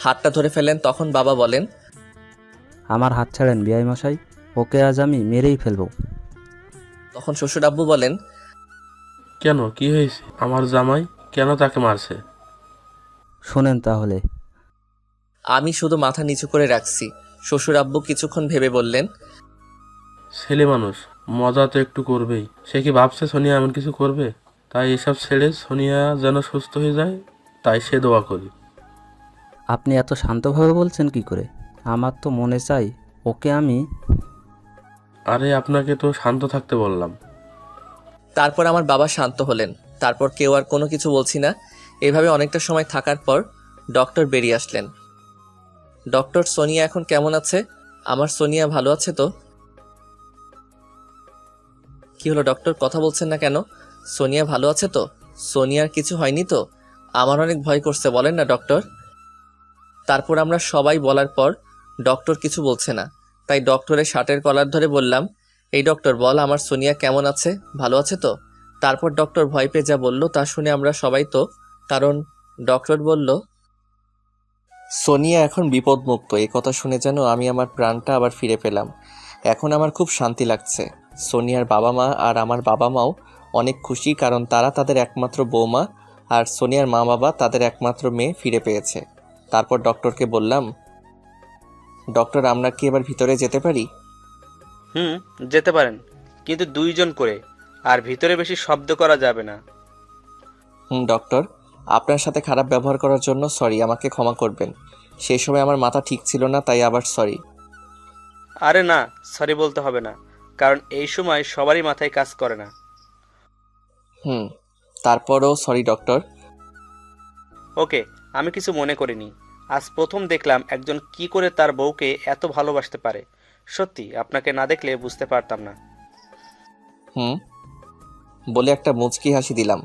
হাতটা ধরে ফেলেন। তখন বাবা বলেন, আমার হাত ছাড়েন বিআই মশাই, ওকে আজ আমি মেরেই ফেলবো। তখন শ্বশুর আব্বু বলেন, কেন, কি হয়েছে? আমার জামাই কেন তাকে মারছে? শোনেন তাহলে। আমি শুধু মাথা নিচু করে রাখছি। শ্বশুর আব্বু কিছুক্ষণ ভেবে বললেন, ছেলে মানুষ, মজা তো একটু করবেই। সে কি ভাবছে সোনিয়া এমন কিছু করবে? তাই এসব ছেড়ে সোনিয়া যেন সুস্থ হয়ে যায়, তাই সে দোয়া করি। আপনি এত শান্তভাবে বলছেন কি করে? আমার তো মনে চাই ওকে আমি। আরে আপনাকে তো শান্ত থাকতে বললাম। তারপর আমার বাবা শান্ত হলেন। তারপর কেউ আর কোনো কিছু বলছি না। এভাবে অনেকটা সময় থাকার পর ডক্টর বেরিয়ে আসলেন। ডক্টর, সোনিয়া এখন কেমন আছে? আমার সোনিয়া ভালো আছে তো? কি হলো ডক্টর, কথা বলছেন না কেন? সোনিয়া ভালো আছে তো? সোনিয়ার কিছু হয়নি তো? আমার অনেক ভয় করছে, বলেন না ডক্টর। তারপর আমরা সবাই বলার পর ডক্টর কিছু বলছে না। তাই ডক্টরের শার্টের কলার ধরে বললাম, এই ডক্টর বল, আমার সোনিয়া কেমন আছে, ভালো আছে তো? তারপর ডক্টর ভয় পেয়ে যা বলল তা শুনে আমরা সবাই তো, কারণ ডক্টর বলল, সোনিয়া এখন বিপদমুক্ত। এই কথা শুনে যেন আমি আমার প্রাণটা আবার ফিরে পেলাম। এখন আমার খুব শান্তি লাগছে। সোনিয়ার বাবা মা আর আমার বাবা মাও অনেক খুশি, কারণ তারা তাদের একমাত্র বৌমা আর সোনিয়ার মা বাবা তাদের একমাত্র মেয়ে ফিরে পেয়েছে। তারপর ডক্টরকে বললাম, ডক্টর, আমরা কি এবার ভিতরে যেতে পারি? যেতে পারেন, কিন্তু 2 জন করে, আর ভিতরে বেশি শব্দ করা যাবে না। ডক্টর, আপনার সাথে খারাপ ব্যবহার করার জন্য সরি, আমাকে ক্ষমা করবেন। সেই সময় আমার মাথা ঠিক ছিল না, তাই আবার সরি। আরে না, সরি বলতে হবে না, কারণ এই সময় সবারই মাথায় কাজ করে না। তারপরও সরি ডক্টর। ওকে, আমি কিছু মনে করিনি। আজ প্রথম দেখলাম একজন কি করে তার বউকে এত ভালোবাসতে পারে। সত্যি আপনাকে না দেখলে বুঝতে পারতাম না। বলে একটা মুচকি হাসি দিলাম।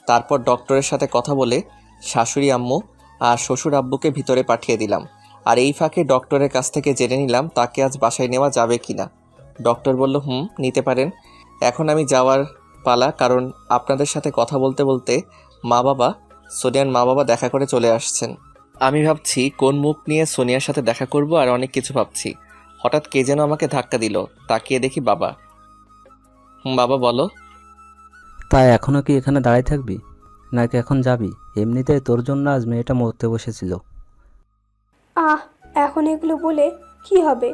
তারপর ডক্টরের সাথে কথা বলে শাশুড়ি আম্মু আর শ্বশুর আব্বুকে ভিতরে পাঠিয়ে দিলাম। আর এই ফাঁকে ডক্টরের কাছ থেকে জেনে নিলাম তাকে আজ বাসায় নেওয়া যাবে কিনা। ডক্টর বলল, নিতে পারেন। এখন আমি যাওয়ার পালা, কারণ আপনাদের সাথে কথা বলতে বলতে সোনিয়ার মা বাবা দেখা করে চলে আসছেন। আমি ভাবছি কোন মুখ নিয়ে সোনিয়ার সাথে দেখা করব, আর অনেক কিছু ভাবছি। হঠাৎ কে যেন আমাকে ধাক্কা দিল। তাকিয়ে দেখি বাবা। বাবা বলো। তাই এখনও কি এখানে দাঁড়ায় থাকবি, নাকি এখন যাবি? এমনিতেই তোর জন্য আজ মেয়েটা মরতে বসেছিল। এখন এগুলো বলে কি হবে?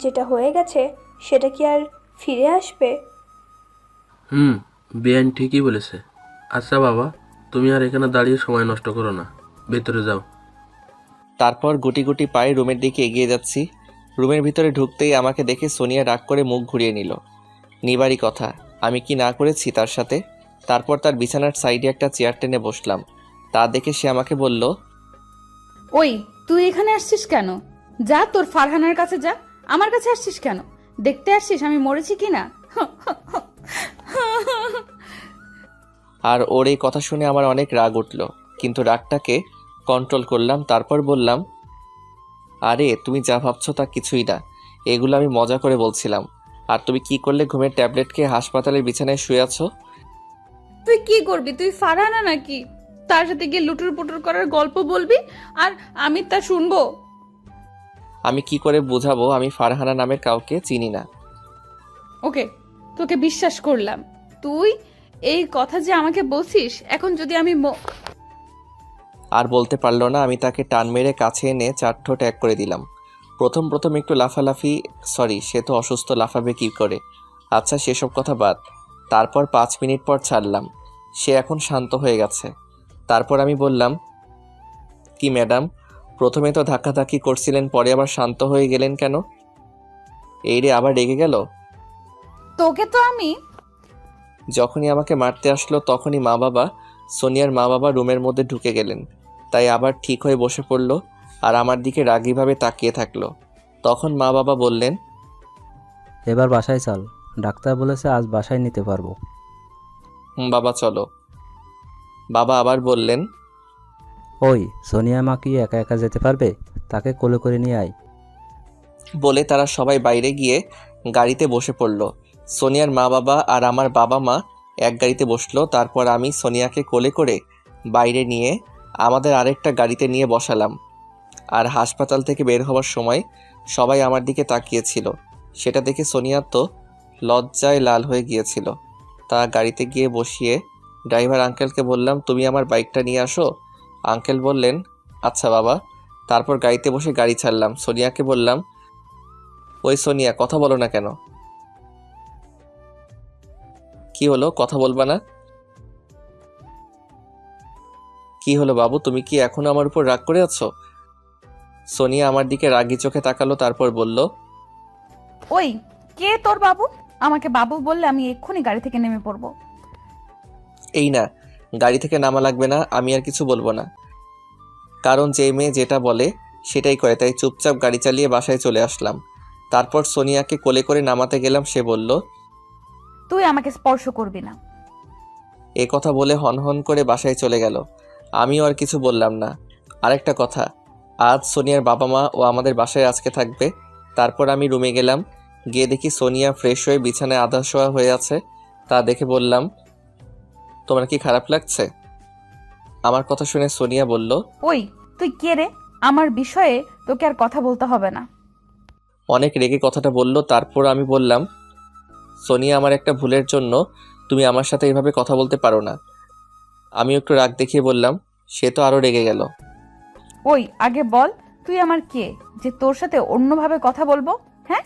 যেটা হয়ে গেছে সেটা কি আর ফিরে আসবে? বেআইন ঠিকই বলেছে। আচ্ছা বাবা, তুমি আর এখানে দাঁড়িয়ে সময় নষ্ট করো না, ভেতরে যাও। তারপর গুটি গুটি পায়ে রুমের দিকে এগিয়ে যাচ্ছি। রুমের ভিতরে ঢুকতেই আমাকে দেখে সোনিয়া রাগ করে মুখ ঘুরিয়ে নিল। নিবারই কথা, আমি কি না করেছি তার সাথে। তারপর তার বিছানার সাইডে একটা চেয়ার টেনে বসলাম। তা দেখে সে আমাকে বলল, ওই তুই এখানে আসছিস কেন? যা তোর ফারহানার কাছে যা, আমার কাছে আসছিস কেন? দেখতে আসছিস আমি মরেছি কিনা? আর ওর এই কথা শুনে আমার অনেক রাগ উঠল, কিন্তু রাগটাকে কন্ট্রোল করলাম। তারপর বললাম, আরে তুমি যা ভাবছো তা কিছুই না, এগুলো আমি মজা করে বলছিলাম। আর তুমি কি করলে ঘুমের ট্যাবলেট খেয়ে হাসপাতালের বিছানায় শুয়ে আছো? তুই কি করবি? তুই ফারহানা নাকি? তার সাথে গিয়ে লুটুর পুটুর করার গল্প বলবি আর আমি তা শুনবো? আমি কি করে বোঝাবো আমি ফারহানা নামের কাউকে চিনি না? ওকে, তোকে বিশ্বাস করলাম। তুই এই কথা যে আমাকে বলছিস, এখন যদি আমি আর বলতে পারলো না, আমি তাকে টান মেরে কাছে এনে চারঠো ট্যাগ করে দিলাম। প্রথম প্রথম একটু লাফালাফি, সরি সে তো অসুস্থ, লাফাবে কি করে? আচ্ছা সেসব কথা বাদ। তারপর 5 মিনিট পর ছাড়লাম, সে এখন শান্ত হয়ে গেছে। তারপর আমি বললাম, কি ম্যাডাম, প্রথমে তো ধাক্কাধাক্কি করছিলেন, পরে আবার শান্ত হয়ে গেলেন কেন? এই রে, আবার রেগে গেল? তোকে তো আমি যখনই আমাকে মারতে আসলো তখনই সোনিয়ার মা বাবা রুমের মধ্যে ঢুকে গেলেন। তাই আবার ঠিক হয়ে বসে পড়লো আর আমার দিকে রাগীভাবে তাকিয়ে থাকলো। তখন মা বাবা বললেন, এবার বাসায় চল, ডাক্তার বলেছে আজ বাসায় নিতে পারবো। বাবা চলো। বাবা আবার বললেন, ওই সোনিয়া মা কি একা একা যেতে পারবে? তাকে কোলে করে নিয়ে আয়। বলে তারা সবাই বাইরে গিয়ে গাড়িতে বসে পড়লো। সোনিয়ার মা বাবা আর আমার বাবা মা এক গাড়িতে বসলো। তারপর আমি সোনিয়াকে কোলে করে বাইরে নিয়ে আমাদের আরেকটা গাড়িতে নিয়ে বসালাম। আর হাসপাতাল থেকে বের হওয়ার সময় সবাই আমার দিকে তাকিয়েছিল। সেটা দেখে সোনিয়া তো লজ্জায় লাল হয়ে গিয়েছিল। তা গাড়িতে গিয়ে বসিয়ে ড্রাইভার আঙ্কেলকে বললাম, তুমি আমার বাইকটা নিয়ে আসো। আঙ্কেল বললেন, আচ্ছা বাবা। তারপর গাড়িতে বসে গাড়ি ছাড়লাম। সোনিয়াকে বললাম, ওই সোনিয়া, কথা বলো না কেন? কি হলো, কথা বলবা না? কি হলো বাবু, তুমি কি এখনো আমার উপর রাগ করে আছো? সোনিয়া আমার দিকে রাগী চোখে তাকালো, তারপর বলল, ওই কে তোর বাবু? আমাকে বাবু বললে আমি এক্ষুনি গাড়ি থেকে নেমে পড়বো। এই না, গাড়ি থেকে নামা লাগবে না, আমি আর কিছু বলবো না। কারণ যে মেয়ে যেটা বলে সেটাই করে, তাই চুপচাপ গাড়ি চালিয়ে বাসায় চলে আসলাম। তারপর সোনিয়াকে কোলে করে নামাতে গেলাম। সে বলল, তুই আমাকে স্পর্শ করবি না। এ কথা বলে হনহন করে বাসায় চলে গেল। আমিও আর কিছু বললাম না। আরেকটা কথা, আজ সোনিয়ার বাবা মা ও আমাদের বাসায় আজকে থাকবে। তারপর আমি রুমে গেলাম, গিয়ে দেখি সোনিয়া ফ্রেশ হয়ে বিছানায় আধা শোয়া হয়ে আছে। তা দেখে বললাম, তোমার কি খারাপ লাগছে? আমার কথা শুনে সোনিয়া বলল, ওই তুই কে রে? আমার বিষয়ে তোকে আর কথা বলতে হবে না। অনেক রেগে কথাটা বলল। তারপর আমি বললাম, সোনিয়া, আমার একটা ভুলের জন্য তুমি আমার সাথে এভাবে কথা বলতে পারো না। আমি একটু রাগ দেখিয়ে বললাম। সে তো আরো রেগে গেল। ওই আগে বল, তুই আমার কে যে তোর সাথে অন্যভাবে কথা বলবো? হ্যাঁ,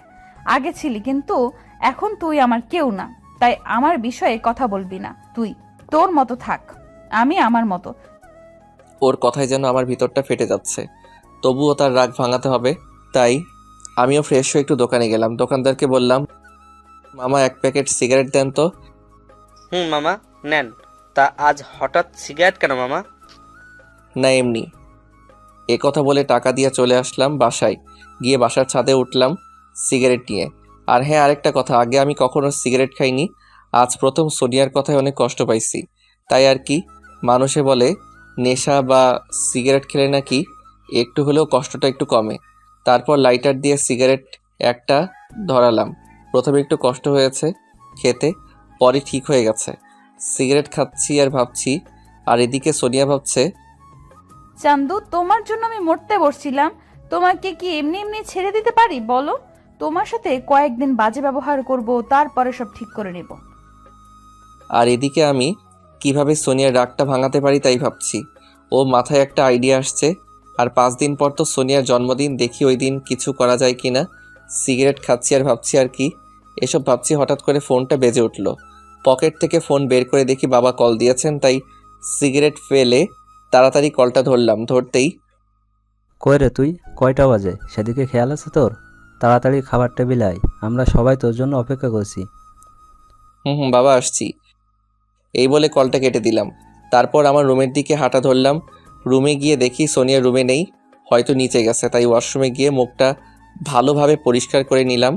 আগে ছিলি, কিন্তু এখন তুই আমার কেউ না। তাই আমার বিষয়ে কথা বলবি না। তুই তোর মতো থাক, আমি আমার মতো। ওর কথায় যেন আমার ভিতরটা ফেটে যাচ্ছে, তবুও তার রাগ ভাঙাতে হবে। তাই আমিও ফ্রেশ হয়ে একটু দোকানে গেলাম। দোকানদারকে বললাম, মামা 1 প্যাকেট সিগারেট দেন তো। মামা নেন। তা আজ হঠাৎ সিগারেট কেন মামা? না এমনি। এ কথা বলে টাকা দিয়ে চলে আসলাম বাসায়। গিয়ে বাসার ছাদে উঠলাম সিগারেট নিয়ে। আর হ্যাঁ, আরেকটা কথা, আগে আমি কখনো সিগারেট খাইনি, আজ প্রথম সোনিয়ার কথায় অনেক কষ্ট পাইছি। তাই আর কি, মানুষে বলে নেশা বা সিগারেট খেলে নাকি একটু হলেও কষ্টটা একটু কমে। তারপর লাইটার দিয়ে সিগারেট একটা ধরালাম। প্রথমে একটু কষ্ট হয়েছে খেতে, পরে ঠিক হয়ে গেছে। সিগারেট খাচ্ছি আর ভাবছি, আর এদিকে সোনিয়া ভাবছে, চান্দু, তোমার জন্য আমি মরতে বসছিলাম, তোমাকে কি এমনি এমনি ছেড়ে দিতে পারি বলো? তোমার সাথে কয়েকদিন বাজে ব্যবহার করব, তারপরে সব ঠিক করে নেব। আর এদিকে আমি কিভাবে সোনিয়ার রাগটা ভাঙাতে পারি তাই ভাবছি। ও মাথায় একটা আইডিয়া আসছে। আর 5 দিন পর তো সোনিয়ার জন্মদিন, দেখি ওই দিন কিছু করা যায় কিনা। সিগারেট খাচ্ছি আর ভাবছি আর কি, এসব ভাবছি, হঠাৎ করে ফোনটা বেজে উঠলো। পকেট থেকে ফোন বের করে দেখি বাবা কল দিয়েছেন। তাই সিগারেট ফেলে তাড়াতাড়ি কলটা ধরলাম। ধরতেই, কই রে তুই? কয়টা বাজে? সেদিকে খেয়াল আছে তোর? তাড়াতাড়ি খাবার টেবিলে আয়, আমরা সবাই তোর জন্য অপেক্ষা করছি। হুম বাবা, আসছি। এই বলে কলটা কেটে দিলাম। তারপর আমার রুমের দিকে হাঁটা ধরলাম। রুমে গিয়ে দেখি সোনিয়া রুমে নেই, হয়তো নিচে গেছে। তাই ওয়াশরুমে গিয়ে মুখটা ভালোভাবে পরিষ্কার করে নিলাম,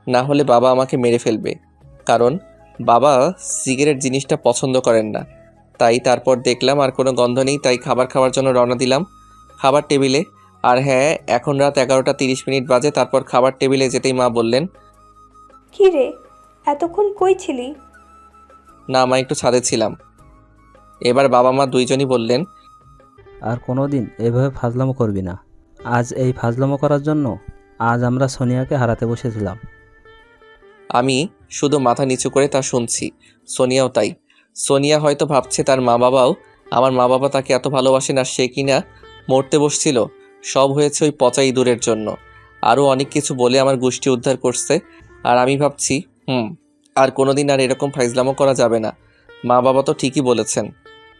না হলে বাবা আমাকে মেরে ফেলবে। কারণ বাবা সিগারেট জিনিসটা পছন্দ করেন না। তাই তারপর দেখলাম আর কোনো গন্ধ নেই, তাই খাবার খাওয়ার জন্য রওনা দিলাম। খাবার টেবিলে আর হ্যাঁ, এখন রাত 11:30 বাজে। তারপর খাবার টেবিলে যেতেই মা বললেন, কি রে, এতক্ষণ কই ছিলি? না মা, একটু ছাদে ছিলাম। এবার বাবা মা দুইজনই বললেন, আর কোনো দিন এভাবে ফাজলামো করবি না। আজ এই ফাজলামো করার জন্য আজ আমরা সোনিয়াকে হারাতে বসেছিলাম। আমি শুধু মাথা নিচু করে তা শুনছি। সোনিয়াও তাই। সোনিয়া হয়তো ভাবছে তার মা বাবাও, আমার মা বাবা তাকে এত ভালোবাসেন আর সে কিনা মরতে বসছিল। সব হয়েছে ওই পচা ইঁদুরের জন্য। আরও অনেক কিছু বলে আমার গোষ্ঠী উদ্ধার করছে। আর আমি ভাবছি, আর কোনোদিন আর এরকম ফাইজলামো করা যাবে না। মা বাবা তো ঠিকই বলেছেন।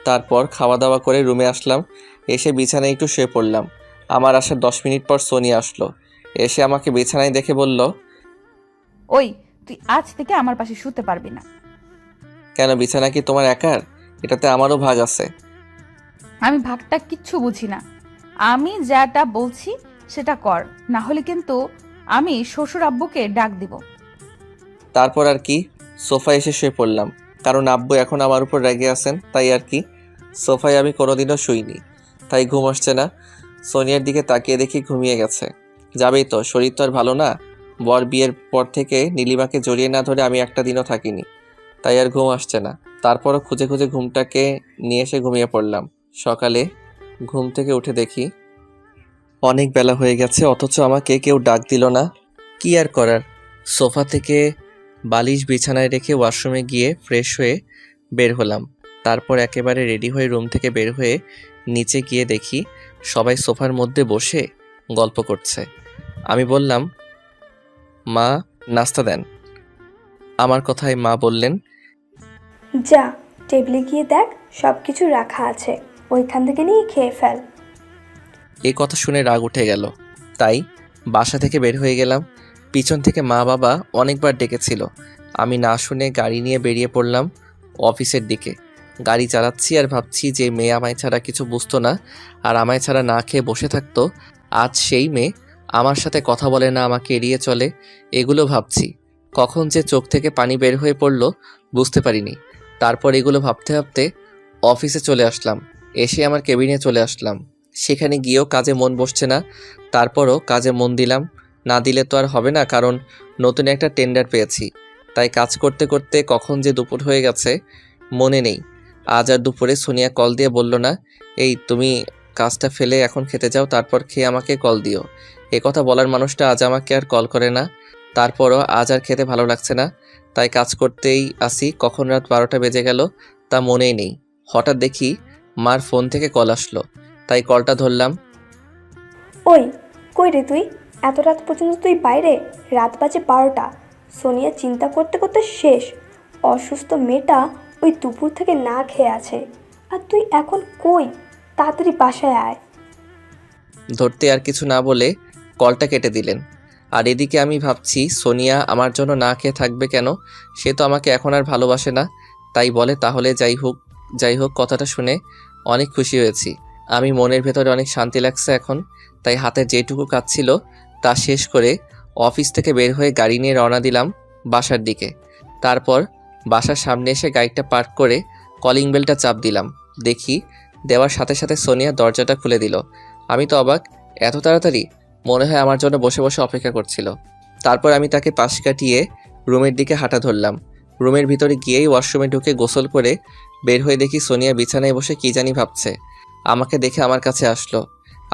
তারপর খাওয়া দাওয়া করে রুমে আসলাম। এসে বিছানায় একটু শুয়ে পড়লাম। আমার আসার 10 মিনিট পর সোনিয়া আসলো। এসে আমাকে বিছানায় দেখে বলল, ওই, তুই আজ থেকে আমার পাশে শুতে পারবি না। কেন, বিছানা কি তোমার একার? এটাতে আমারও ভাগ আছে। আমি ভাগটা কিচ্ছু বুঝি না। আমি যেটা বলছি সেটা কর, না হলে কিন্তু আমি শ্বশুর আব্বুকে ডাক দিব। তারপর আর কি, সোফায় এসে শুয়ে পড়লাম। কারণ আব্বু এখন আমার উপর রেগে আছেন, তাই আর কি। সোফায় আমি কোনোদিনও শুইনি, তাই ঘুম আসছে না। সোনিয়ার দিকে তাকিয়ে দেখি ঘুমিয়ে গেছে। যাবেই তো, শরীর তো আর ভালো না। বর বিয়ের পর থেকে নীলিমাকে জড়িয়ে না ধরে আমি একটা দিনও থাকিনি, তাই আর ঘুম আসছে না। তারপরও খুঁজে খুঁজে ঘুমটাকে নিয়ে এসে ঘুমিয়ে পড়লাম। সকালে ঘুম থেকে উঠে দেখি অনেক বেলা হয়ে গেছে, অথচ আমাকে কেউ ডাক দিল না। কি আর করার, সোফা থেকে বালিশ বিছানায় রেখে ওয়াশরুমে গিয়ে ফ্রেশ হয়ে বের হলাম। তারপর একেবারে রেডি হয়ে রুম থেকে বের হয়ে নিচে গিয়ে দেখি সবাই সোফার মধ্যে বসে গল্প করছে। আমি বললাম, মা, নাস্তা দেন। আমার কথায় মা বললেন, যা, টেবিলে গিয়ে দেখ সব কিছু রাখা আছে, ওইখান থেকে নিয়ে খেয়ে ফেল। এই কথা শুনে রাগ উঠে গেল, তাই বাসা থেকে বের হয়ে গেলাম। পিছন থেকে মা বাবা অনেকবার ডেকেছিল। আমি না শুনে গাড়ি নিয়ে বেরিয়ে পড়লাম অফিসের দিকে। গাড়ি চালাচ্ছি আর ভাবছি যে মেয়ে আমায় ছাড়া কিছু বুঝতো না আর আমায় ছাড়া না খেয়ে বসে থাকতো, আজ সেই মেয়ে আমার সাথে কথা বলে না, আমাকে এড়িয়ে চলে। এগুলো ভাবছি। কখন যে চোখ থেকে পানি বের হয়ে পড়ল বুঝতে পারিনি। তারপর এগুলো ভাবতে ভাবতে অফিসে চলে আসলাম। এসে আমার কেবিনে চলে আসলাম। সেখানে গিয়েও কাজে মন বসছে না। তারপরও কাজে মন দিলাম। না দিলে তো আর হবে না, কারণ নতুন একটা টেন্ডার পেয়েছি। তাই কাজ করতে করতে কখন যে দুপুর হয়ে গেছে মনে নেই। আজ আর দুপুরে সোনিয়া কল দিয়ে বলল না, এই তুমি কাজটা ফেলে এখন খেতে যাও, তারপর খেয়ে আমাকে কল দিও। এ কথা বলার মানুষটা আজ আমাকে আর কল করে না। তারপরও আজ আর খেতে ভালো লাগছে না, তাই কাজ করতেই আসি। কখন রাত 12টা বেজে গেল তা মনেই নেই। হঠাৎ দেখি মার ফোন থেকে কল আসলো, তাই কলটা ধরলাম। ওই, কই রে তুই? এত রাত পর্যন্ত তুই বাইরে? রাত বাজে 12টা। সোনিয়া চিন্তা করতে করতে শেষ। অসুস্থ মেয়েটা ওই দুপুর থেকে না খেয়ে আছে, আর তুই এখন কই? তাড়াতাড়ি বাসায় আয়। ধরতে আর কিছু না বলে কলটা কেটে দিলেন। আর এদিকে আমি ভাবছি, সোনিয়া আমার জন্য না খেয়ে থাকবে কেন? সে তো আমাকে এখন আর ভালোবাসে না। তাই বলে তাহলে যাই হোক, কথাটা শুনে অনেক খুশি হয়েছি। আমি মনের ভেতরে অনেক শান্তি লাগছে এখন। তাই হাতে যেটুকু কাজ ছিল তা শেষ করে অফিস থেকে বের হয়ে গাড়ি নিয়ে রওনা দিলাম বাসার দিকে। তারপর বাসার সামনে এসে গাড়িটা পার্ক করে কলিং বেলটা চাপ দিলাম। দেখি দেওয়ার সাথে সাথে সোনিয়া দরজাটা খুলে দিল। আমি তো অবাক, এত তাড়াতাড়ি? মনে হয় আমার জন্য বসে বসে অপেক্ষা করছিল। তারপর আমি তাকে পাশ কাটিয়ে রুমের দিকে হাঁটা ধরলাম। রুমের ভিতরে গিয়েই ওয়াশরুমে ঢুকে গোসল করে বের হয়ে দেখি সোনিয়া বিছানায় বসে কী জানি ভাবছে। আমাকে দেখে আমার কাছে আসলো।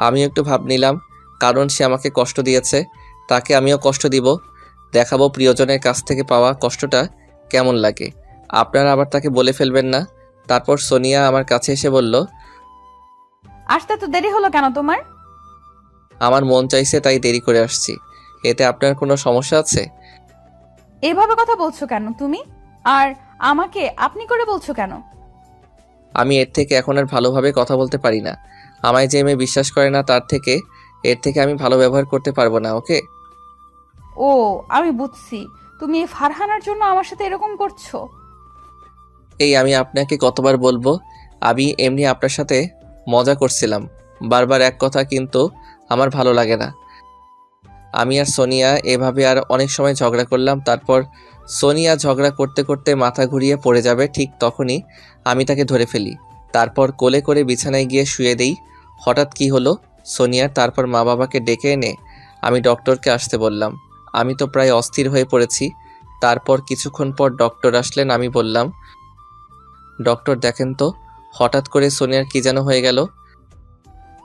আমি একটু ভাব নিলাম, কারণ সে আমাকে কষ্ট দিয়েছে, তাকে আমিও কষ্ট দিব। দেখাবো প্রিয়জনের কাছ থেকে পাওয়া কষ্টটা কেমন লাগে। আপনারা আবার তাকে বলে ফেলবেন না। তারপর সোনিয়া আমার কাছে এসে বলল, আসতে তো দেরি হলো কেন তোমার? আমার মন চাইছে তাই দেরি করে আসছি। এতে আপনার কোনো সমস্যা আছে? এভাবে কথা বলছো কেন তুমি? আর আমাকে আপনি করে বলছো কেন? আমি এর থেকে এখন আর ভালোভাবে কথা বলতে পারি না। আমায় যে মেয়ে বিশ্বাস করে না এর থেকে আমি ভালো ব্যবহার করতে পারবো না, ওকে? ও, আমি বুঝছি। তুমি এই ফারহানার জন্য আমার সাথে এরকম করছো। এই আমি আপনাকে কতবার বলবো, আমি এমনি আপনার সাথে মজা করছিলাম। বারবার এক কথা, কিন্তু আমার ভালো লাগে না। আমি আর সোনিয়া এভাবে আর অনেক সময় ঝগড়া করলাম। তারপর সোনিয়া ঝগড়া করতে করতে মাথা ঘুরিয়ে পড়ে যাবে, ঠিক তখনই আমি তাকে ধরে ফেলি। তারপর কোলে করে বিছানায় গিয়ে শুয়ে দেই। হঠাৎ কি হলো সোনিয়ার। তারপর মা বাবাকে ডেকে এনে আমি ডক্টরকে আসতে বললাম। আমি তো প্রায় অস্থির হয়ে পড়েছি। তারপর কিছুক্ষণ পর ডক্টর আসলেন। আমি বললাম, ডক্টর দেখেন তো, হঠাৎ করে সোনিয়ার কী যেন হয়ে গেল।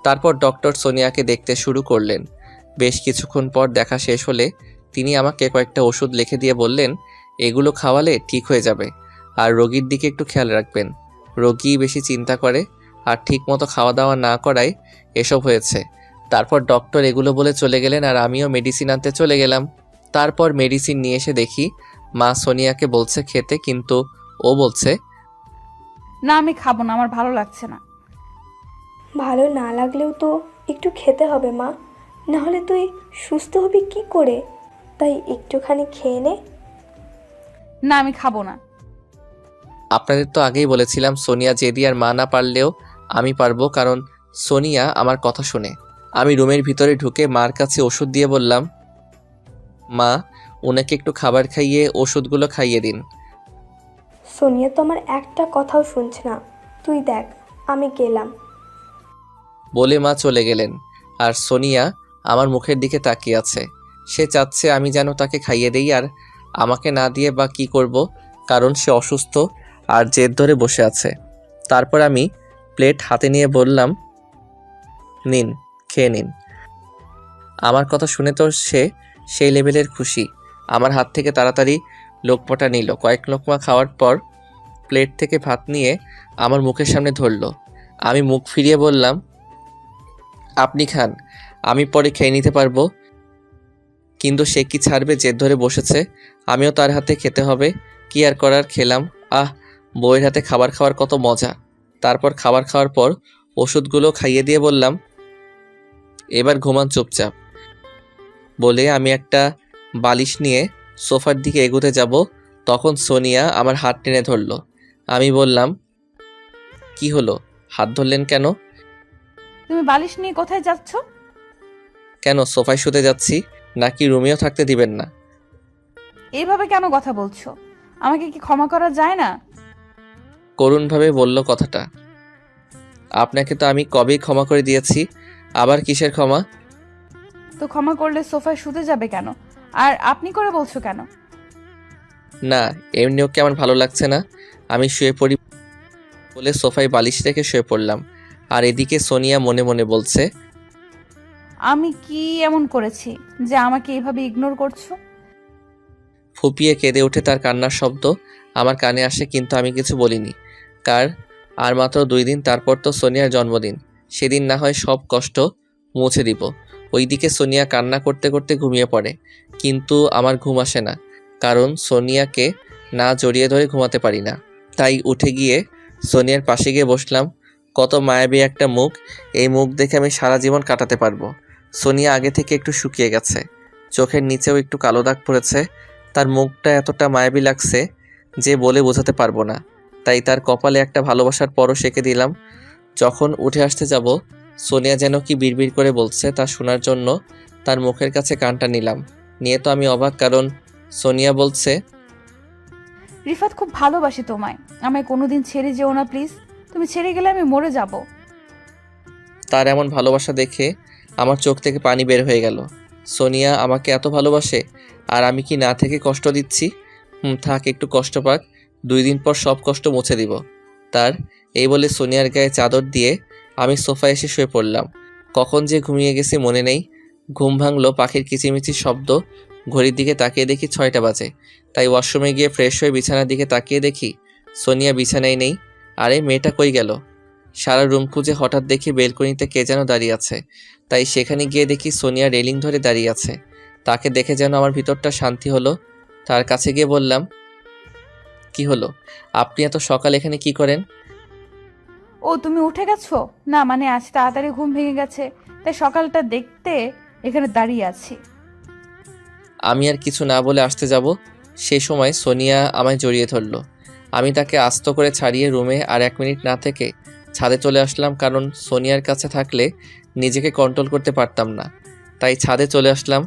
তারপর ডক্টর সোনিয়াকে দেখতে শুরু করলেন। বেশ কিছুক্ষণ পর দেখা শেষ হলে তিনি আমাকে কয়েকটা ওষুধ লিখে দিয়ে বললেন, এগুলো খাওয়ালে ঠিক হয়ে যাবে, আর রোগীর দিকে একটু খেয়াল রাখবেন। রোগী বেশি চিন্তা করে আর ঠিকমতো খাওয়া দাওয়া না করায় এসব হয়েছে। তারপর ডক্টর এগুলো বলে চলে গেলেন আর আমিও মেডিসিন আনতে চলে গেলাম। তারপর মেডিসিন নিয়ে এসে দেখি মা সোনিয়াকে বলছে খেতে, কিন্তু ও বলছে, না আমি খাবো না, আমার ভালো লাগছে না। ভালো না লাগলেও তো একটু খেতে হবে মা, নাহলে তুই সুস্থ হবি কি করে? তাই একটুখানি খেয়ে নে। না আমি খাবো না। আপনাদের তো আগেই বলেছিলাম সোনিয়া জেদি আর মা না পারলেও আমি পারবো, কারণ সোনিয়া আমার কথা শুনে। আমি রুমের ভিতরে ঢুকে মার কাছে ওষুধ দিয়ে বললাম, মা ওনাকে একটু খাবার খাইয়ে ওষুধগুলো খাইয়ে দিন। সোনিয়া তো আমার একটা কথাও শুনছে না, তুই দেখ আমি গেলাম। বলে মা চলে গেলেন আর সোনিয়া আমার মুখের দিকে তাকিয়ে আছে। সে চাচ্ছে আমি যেন তাকে খাইয়ে দেই, আর আমাকে না দিয়ে বা কি করব, কারণ সে অসুস্থ আর জেদ ধরে বসে আছে। তারপর আমি প্লেট হাতে নিয়ে বললাম, নিন খেয়ে নিন। আমার কথা শুনে তো সে সেই লেভেলের খুশি। আমার হাত থেকে তাড়াতাড়ি লোকমাটা নিল। কয়েক লোকমা খাওয়ার পর প্লেট থেকে ভাত নিয়ে আমার মুখের সামনে ধরল। আমি মুখ ফিরিয়ে বললাম, আপনি খান, আমি পরে খেয়ে নিতে পারবো। কিন্তু সে কি ছাড়বে, জেদ ধরে বসেছে। আমিও তার হাতে খেতে হবে, কি আর করার, খেলাম। বউয়ের হাতে খাবার খাওয়ার কত মজা। তারপর খাবার খাওয়ার পর ওষুধগুলো খাইয়ে দিয়ে বললাম, এবার ঘুমান চুপচাপ। বলে আমি একটা বালিশ নিয়ে সোফার দিকে এগোতে যাব, তখন সোনিয়া আমার হাত টেনে ধরল। আমি বললাম, কি হলো, হাত ধরলেন কেন? তুমি বালিশ নিয়ে কোথায় যাচ্ছ? কেন, সোফায় শুতে যাচ্ছি, নাকি রুমেও থাকতে দিবেন না? এইভাবে কেন কথা বলছো? আমাকে কি ক্ষমা করা যায় না? করুণভাবে বলল কথাটা। আপনাকে তো আমি কবেই ক্ষমা করে দিয়েছি, আবার কিসের ক্ষমা? তো ক্ষমা করলে সোফায় শুতে যাবে কেন? আর আপনি করে বলছো কেন? না, এমনিও কি আমার ভালো লাগছে না, আমি শুয়ে পড়ি বলে সোফায় বালিশ রেখে শুয়ে পড়লাম। আর এদিকে সোনিয়া মনে মনে বলছে, আমি কি এমন করেছি যে আমাকে এইভাবে ইগনোর করছো? ফুপিয়ে কেঁদে ওঠে তার কান্নার শব্দ আমার কানে আসে, কিন্তু আমি কিছু বলিনি। আর মাত্র 2 দিন তারপর তো সোনিয়ার জন্মদিন। সেদিন না হয় সব কষ্ট মুছে দিব। ওইদিকে সোনিয়া কান্না করতে করতে ঘুমিয়ে পড়ে, কিন্তু আমার ঘুম আসে না, কারণ সোনিয়াকে না জড়িয়ে ধরে ঘুমাতে পারি না। তাই উঠে গিয়ে সোনিয়ার পাশে গিয়ে বসলাম। কত মায়াবী একটা মুখ, এই মুখ দেখে আমি সারা জীবন কাটাতে পারবো। সোনিয়া আগে থেকে একটু শুকিয়ে গেছে, চোখের নিচেও একটু কালো দাগ পড়েছে। তার মুখটা এতটা মায়াবী লাগছে যে বলে বোঝাতে পারবো না। তাই তার কপালে একটা ভালোবাসার পরশ এঁকে দিলাম। যখন উঠে আসতে যাব, সোনিয়া যেন কি বিড়বিড় করে বলছে, তা শোনার জন্য তার মুখের কাছে কানটা নিলাম। নিয়ে তো আমি অবাক, কারণ সোনিয়া বলছে, রিফাত খুব ভালোবাসি তোমায়, আমায় কোনোদিন ছেড়ে যেও না প্লিজ। তুমি ছেড়ে গেলে আমি মরে যাব। তার এমন ভালোবাসা দেখে আমার চোখ থেকে পানি বের হয়ে গেল। সোনিয়া আমাকে এত ভালোবাসে, আর আমি কি না থেকে কষ্ট দিচ্ছি? থাক, একটু কষ্ট পাক, 2 দিন পর সব কষ্ট মুছে দিব তার। এই বলে সোনিয়ার গায়ে চাদর দিয়ে আমি সোফায় এসে শুয়ে পড়লাম। কখন যে ঘুমিয়ে গেছি মনে নেই। ঘুম ভাঙলো পাখির কিচিমিচির শব্দ। ঘড়ির দিকে তাকিয়ে দেখি 6টা বাজে। তাই ওয়াশরুমে গিয়ে ফ্রেশ হয়ে বিছানার দিকে তাকিয়ে দেখি সোনিয়া বিছানায় নেই। আরে মেয়েটা কই গেল? সারা রুম খুঁজে হঠাৎ দেখি বেলকনিতে কে যেন দাঁড়িয়ে আছে। তাই সেখানে গিয়ে দেখি সোনিয়া রেলিং ধরে দাঁড়িয়ে আছে। তাকে দেখে যেন আমার ভিতরটা শান্তি হলো। তার কাছে গিয়ে বললাম, কি হলো, আপনি এত সকাল এখানে কি করেন? ও তুমি উঠে গেছো? না মানে আজ তাড়াতাড়ি ঘুম ভেঙে গেছে, তাই সকালটা দেখতে এখানে দাঁড়িয়ে আছি। আমি আর কিছু না বলে আসতে যাব, সেই সময় সোনিয়া আমায় জড়িয়ে ধরল। আমি তাকে আস্ত করে ছাড়িয়ে রুমে আর 1 মিনিট না থেকে ছাদে চলে আসলাম, কারণ সোনিয়ার কাছে থাকলে নিজেকে কন্ট্রোল করতে পারতাম না। তাই ছাদে চলে আসলাম।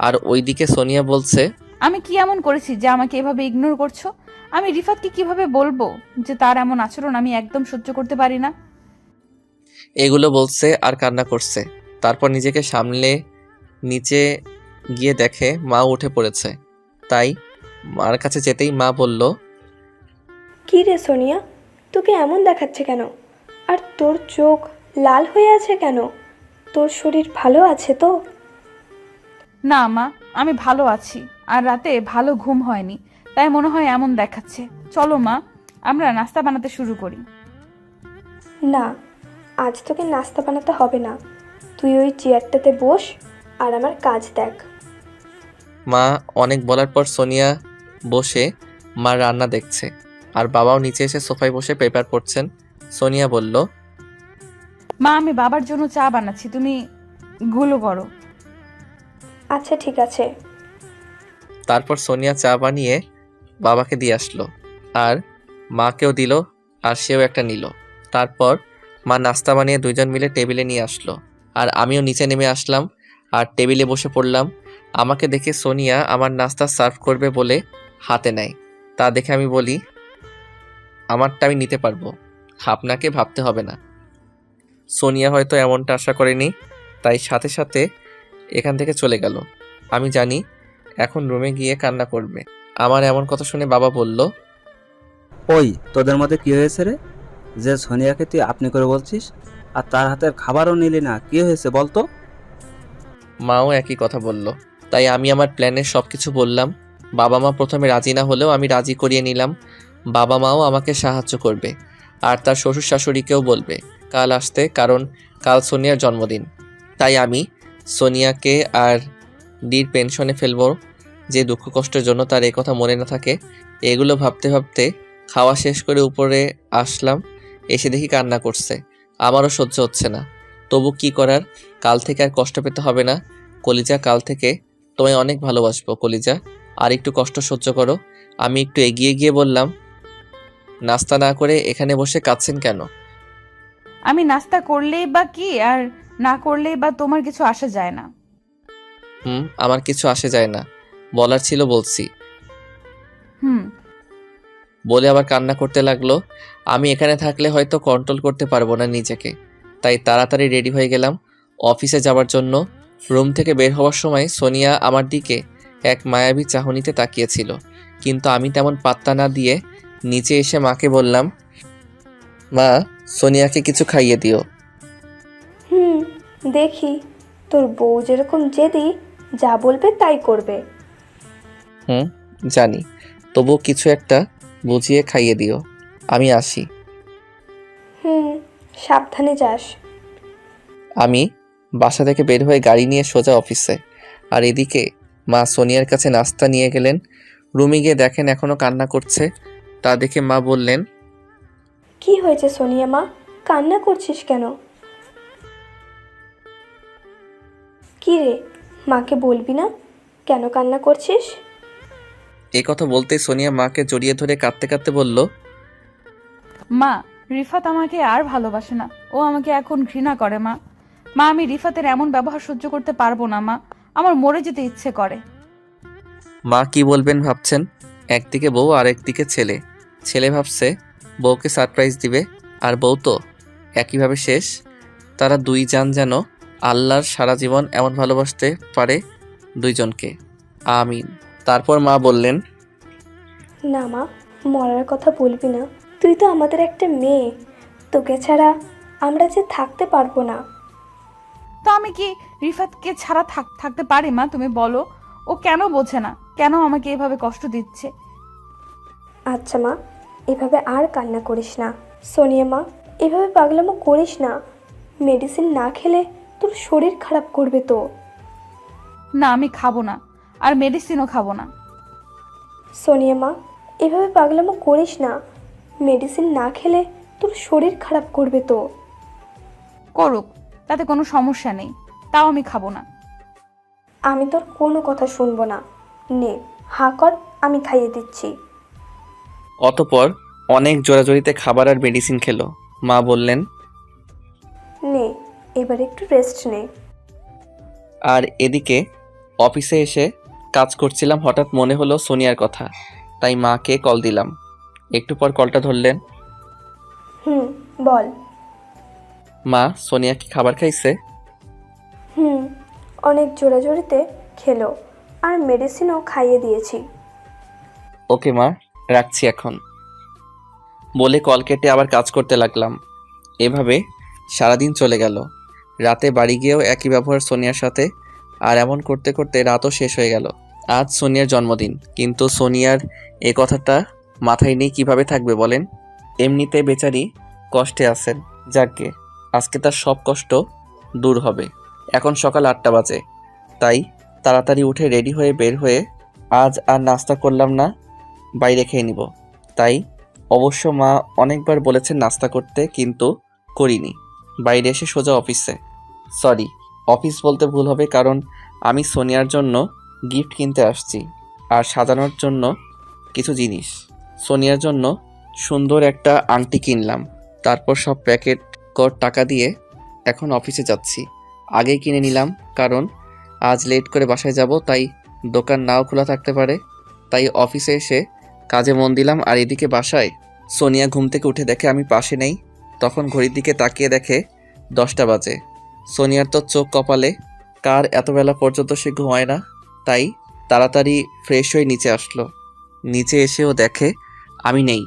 আর ওইদিকে সোনিয়া বলছে, আমি কি এমন করেছি যে আমাকে এভাবে ইগনোর করছো? আমি রিফাতকে কিভাবে বলবো যে তার এমন আচরণ আমি একদম সহ্য করতে পারি না? এগুলো বলছে আর কান্না করছে। তারপর নিজেকে সামলে নিচে গিয়ে দেখে মা উঠে পড়েছে। তাই মার কাছে যেতেই মা বলল, কি রে সোনিয়া, তোকে এমন দেখাচ্ছে কেন? আর তোর চোখ লাল হয়ে আছে কেন? তোর শরীর ভালো আছে তো? না মা, আমি ভালো আছি, আর রাতে ভালো ঘুম হয়নি, তাই মনে হয় এমন দেখাচ্ছে। চলো মা, আমরা নাস্তা বানাতে শুরু করি। না, আজ তোকে নাস্তা বানাতে হবে না। তুই ওই চেয়ারটাতে বস আর আমার কাজ দেখ। মা অনেক বলার পর সোনিয়া বসে মার রান্না দেখছে, আর বাবাও নিচে এসে সোফায় বসে পেপার পড়ছেন। সোনিয়া বলল, মা, আমি বাবার জন্য চা বানাচ্ছি, তুমি গুলো করো। আচ্ছা ঠিক আছে। তারপর সোনিয়া চা বানিয়ে বাবাকে দিয়ে আসলো, আর মাকেও দিল, আর সেও একটা নিল। তারপর মা নাস্তা বানিয়ে দুইজন মিলে টেবিলে নিয়ে আসলো, আর আমিও নিচে নেমে আসলাম আর টেবিলে বসে পড়লাম। আমাকে দেখে সোনিয়া আমার নাস্তা সার্ভ করবে বলে হাতে নেয়। তা দেখে আমি বলি, আমারটা আমি নিতে পারবো, আপনাকে ভাবতে হবে না। সোনিয়া হয়তো এমনটা আশা করেনি, তাই সাথে সাথে এখান থেকে চলে গেল। আমি জানি এখন রুমে গিয়ে কান্না করবে। আমার এমন কথা শুনে বাবা বলল, ওই তোদের মধ্যে কি হয়েছে রে, যে সোনিয়াকে তুই আপনি করে বলছিস আর তার হাতের খাবারও নিলি না? কি হয়েছে বলতো? মাও একই কথা বলল। তাই আমি আমার প্ল্যানের সব কিছু বললাম। বাবা মা প্রথমে রাজি না হলেও আমি রাজি করিয়ে নিলাম। বাবা মাও আমাকে সাহায্য করবে, আর তার শ্বশুর শাশুড়িকেও বলবে কাল আসতে, কারণ কাল সোনিয়ার জন্মদিন। তাই আমি সোনিয়াকে আর ডির পেনশনে ফেলবো, যে দুঃখ কষ্টের জন্য তার এই কথা মনে না থাকে। এগুলো ভাবতে ভাবতে খাওয়া শেষ করে উপরে আসলাম। এসে দেখি কান্না করছে। আমারও সহ্য হচ্ছে না, তবু কি করার, কাল থেকে আর কষ্ট পেতে হবে না। কলিজা, কাল থেকে তোমায় অনেক ভালোবাসবো কলিজা, আর একটু কষ্ট সহ্য করো। আমি একটু এগিয়ে গিয়ে বললাম, নাস্তা না করে এখানে বসে কাঁদছেন কেন? আমি নাস্তা করলেই বা কি, আর না করলেই বা তোমার কিছু আসে যায় না। আমার কিছু আসে যায় না, বলার ছিল বলছি। বলে আবার কান্না করতে লাগলো। আমি এখানে থাকলে হয়তো কন্ট্রোল করতে পারবো না নিজেকে, তাই তাড়াতাড়ি রেডি হয়ে গেলাম অফিসে যাওয়ার জন্য। রুম থেকে বের হওয়ার সময় সোনিয়া আমার দিকে এক মায়াবী চাহনিতে তাকিয়েছিল, কিন্তু আমি তেমন পাত্তা না দিয়ে নিচে এসে মাকে বললাম, মা, সোনিয়াকে কিছু খাইয়ে দিও। দেখি, তোর বউ যেরকম জেদি, যা বলবে তাই করবে। জানি, তবুও কিছু একটা বুঝিয়ে খাইয়ে দিও। আমি আসি। সাবধানে যাস। আমি বাসা থেকে বের হয়ে গাড়ি নিয়ে সোজা অফিসে, আর এদিকে মা সোনিয়ার কাছে নাস্তা নিয়ে গেলেন। রুমে গিয়ে দেখেন এখনো কান্না করছে। তা দেখে মা বললেন, কি হয়েছে সোনিয়া মা, কান্না করছিস কেন? কি রে, মাকে বলবি না কেন কান্না করছিস? এই কথা বলতে সোনিয়া মাকে জড়িয়ে ধরে কাঁদতে কাঁদতে বলল, মা, রিফাত আমাকে আর ভালোবাসে না, ও আমাকে এখন ঘৃণা করে। মা, আমি রিফাতের এমন ব্যবহার সহ্য করতে পারবো না। মা, আমার মরে যেতে ইচ্ছে করে। মা কি বলবেন ভাবছেন? একদিকে বউ আর একদিকে ছেলে। ছেলে ভাবছে বউকে সারপ্রাইজ দিবে, আর বউ তো একইভাবে শেষ। তারা দুই জান যেন আল্লাহর সারা জীবন এমন ভালোবাসতে পারে দুইজনকে। আমিন। তারপর মা বললেন, না মা, মরার কথা বলবি না। তুই তো আমাদের একটা মেয়ে, তোকে ছাড়া আমরা যে থাকতে পারবো না। তো আমি কি রিফাতকে ছাড়া থাকতে পারি? মা, তুমি বলো, ও কেন বোঝে না, কেন আমাকে এভাবে কষ্ট দিচ্ছে? আচ্ছা মা, এভাবে আর কান্না করিস না। সোনিয়া মা, এভাবে পাগলামো করিস না। মেডিসিন না খেলে তোর শরীর খারাপ করবে তো। না, আমি খাবো না, আর মেডিসিনও খাবো না। সোনিয়া মা, এভাবে পাগলামো করিস না। মেডিসিন না খেলে তোর শরীর খারাপ করবে তো। করুক, তাতে কোনো সমস্যা নেই, তাও আমি খাবো না। আমি তোর কোনো কথা শুনবো না। নে, হা কর, আমি খাইয়ে দিচ্ছি। অতপর অনেক জোরাজোরিতে খাবার আর মেডিসিন খেলো। মা বললেন, নে, এবার একটু রেস্ট নে। আর এদিকে অফিসে এসে কাজ করছিলাম, হঠাৎ মনে হলো সোনিয়ার কথা, তাই মাকে কল দিলাম। একটু পর কলটা ধরলেন। বল। মা, সোনিয়া কি খাবার খাইছে? হুম, অনেক জোরাজোরিতে খেলো, আর মেডিসিনও খাইয়ে দিয়েছি। ওকে মা, রাখছি এখন, বলে কল কেটে আবার কাজ করতে লাগলাম। এভাবে সারাদিন চলে গেল। রাতে বাড়ি গিয়েও একই ব্যবহার সোনিয়ার সাথে, আর এমন করতে করতে রাতও শেষ হয়ে গেল। আজ সোনিয়ার জন্মদিন, কিন্তু সোনিয়ার এ কথাটা মাথায় নিয়ে কিভাবে থাকবে বলেন? এমনিতে বেচারি কষ্টে আছেন, যাকগে আজকে তার সব কষ্ট দূর হবে। এখন সকাল 8টা বাজে, তাই তাড়াতাড়ি উঠে রেডি হয়ে বের হয়ে, আজ আর নাস্তা করলাম না, বাইরে খেয়ে নিব। তাই অবশ্য মা অনেকবার বলেছেন নাস্তা করতে, কিন্তু করিনি। বাইরে এসে সোজা অফিসে, সরি অফিস বলতে ভুল হবে, কারণ আমি সোনিয়ার জন্য গিফট কিনতে আসছি আর সাজানোর জন্য কিছু জিনিস। সোনিয়ার জন্য সুন্দর একটা আংটি কিনলাম, তারপর সব প্যাকেট কর টাকা দিয়ে এখন অফিসে যাচ্ছি। আগেই কিনে নিলাম, কারণ আজ লেট করে বাসায় যাব, তাই দোকান নাও খোলা থাকতে পারে। তাই অফিসে এসে কাজে মন দিলাম। আর এদিকে বাসায় সোনিয়া ঘুম থেকে উঠে দেখে আমি পাশে নেই। তখন ঘড়ির দিকে তাকিয়ে দেখে 10টা বাজে। সোনিয়ার তো চোখ কপালে, কার এত বেলা পর্যন্ত সে ঘুমায় না। তাই তাড়াতাড়ি ফ্রেশ হয়ে নিচে আসলো। নিচে এসেও দেখে আমি নেই,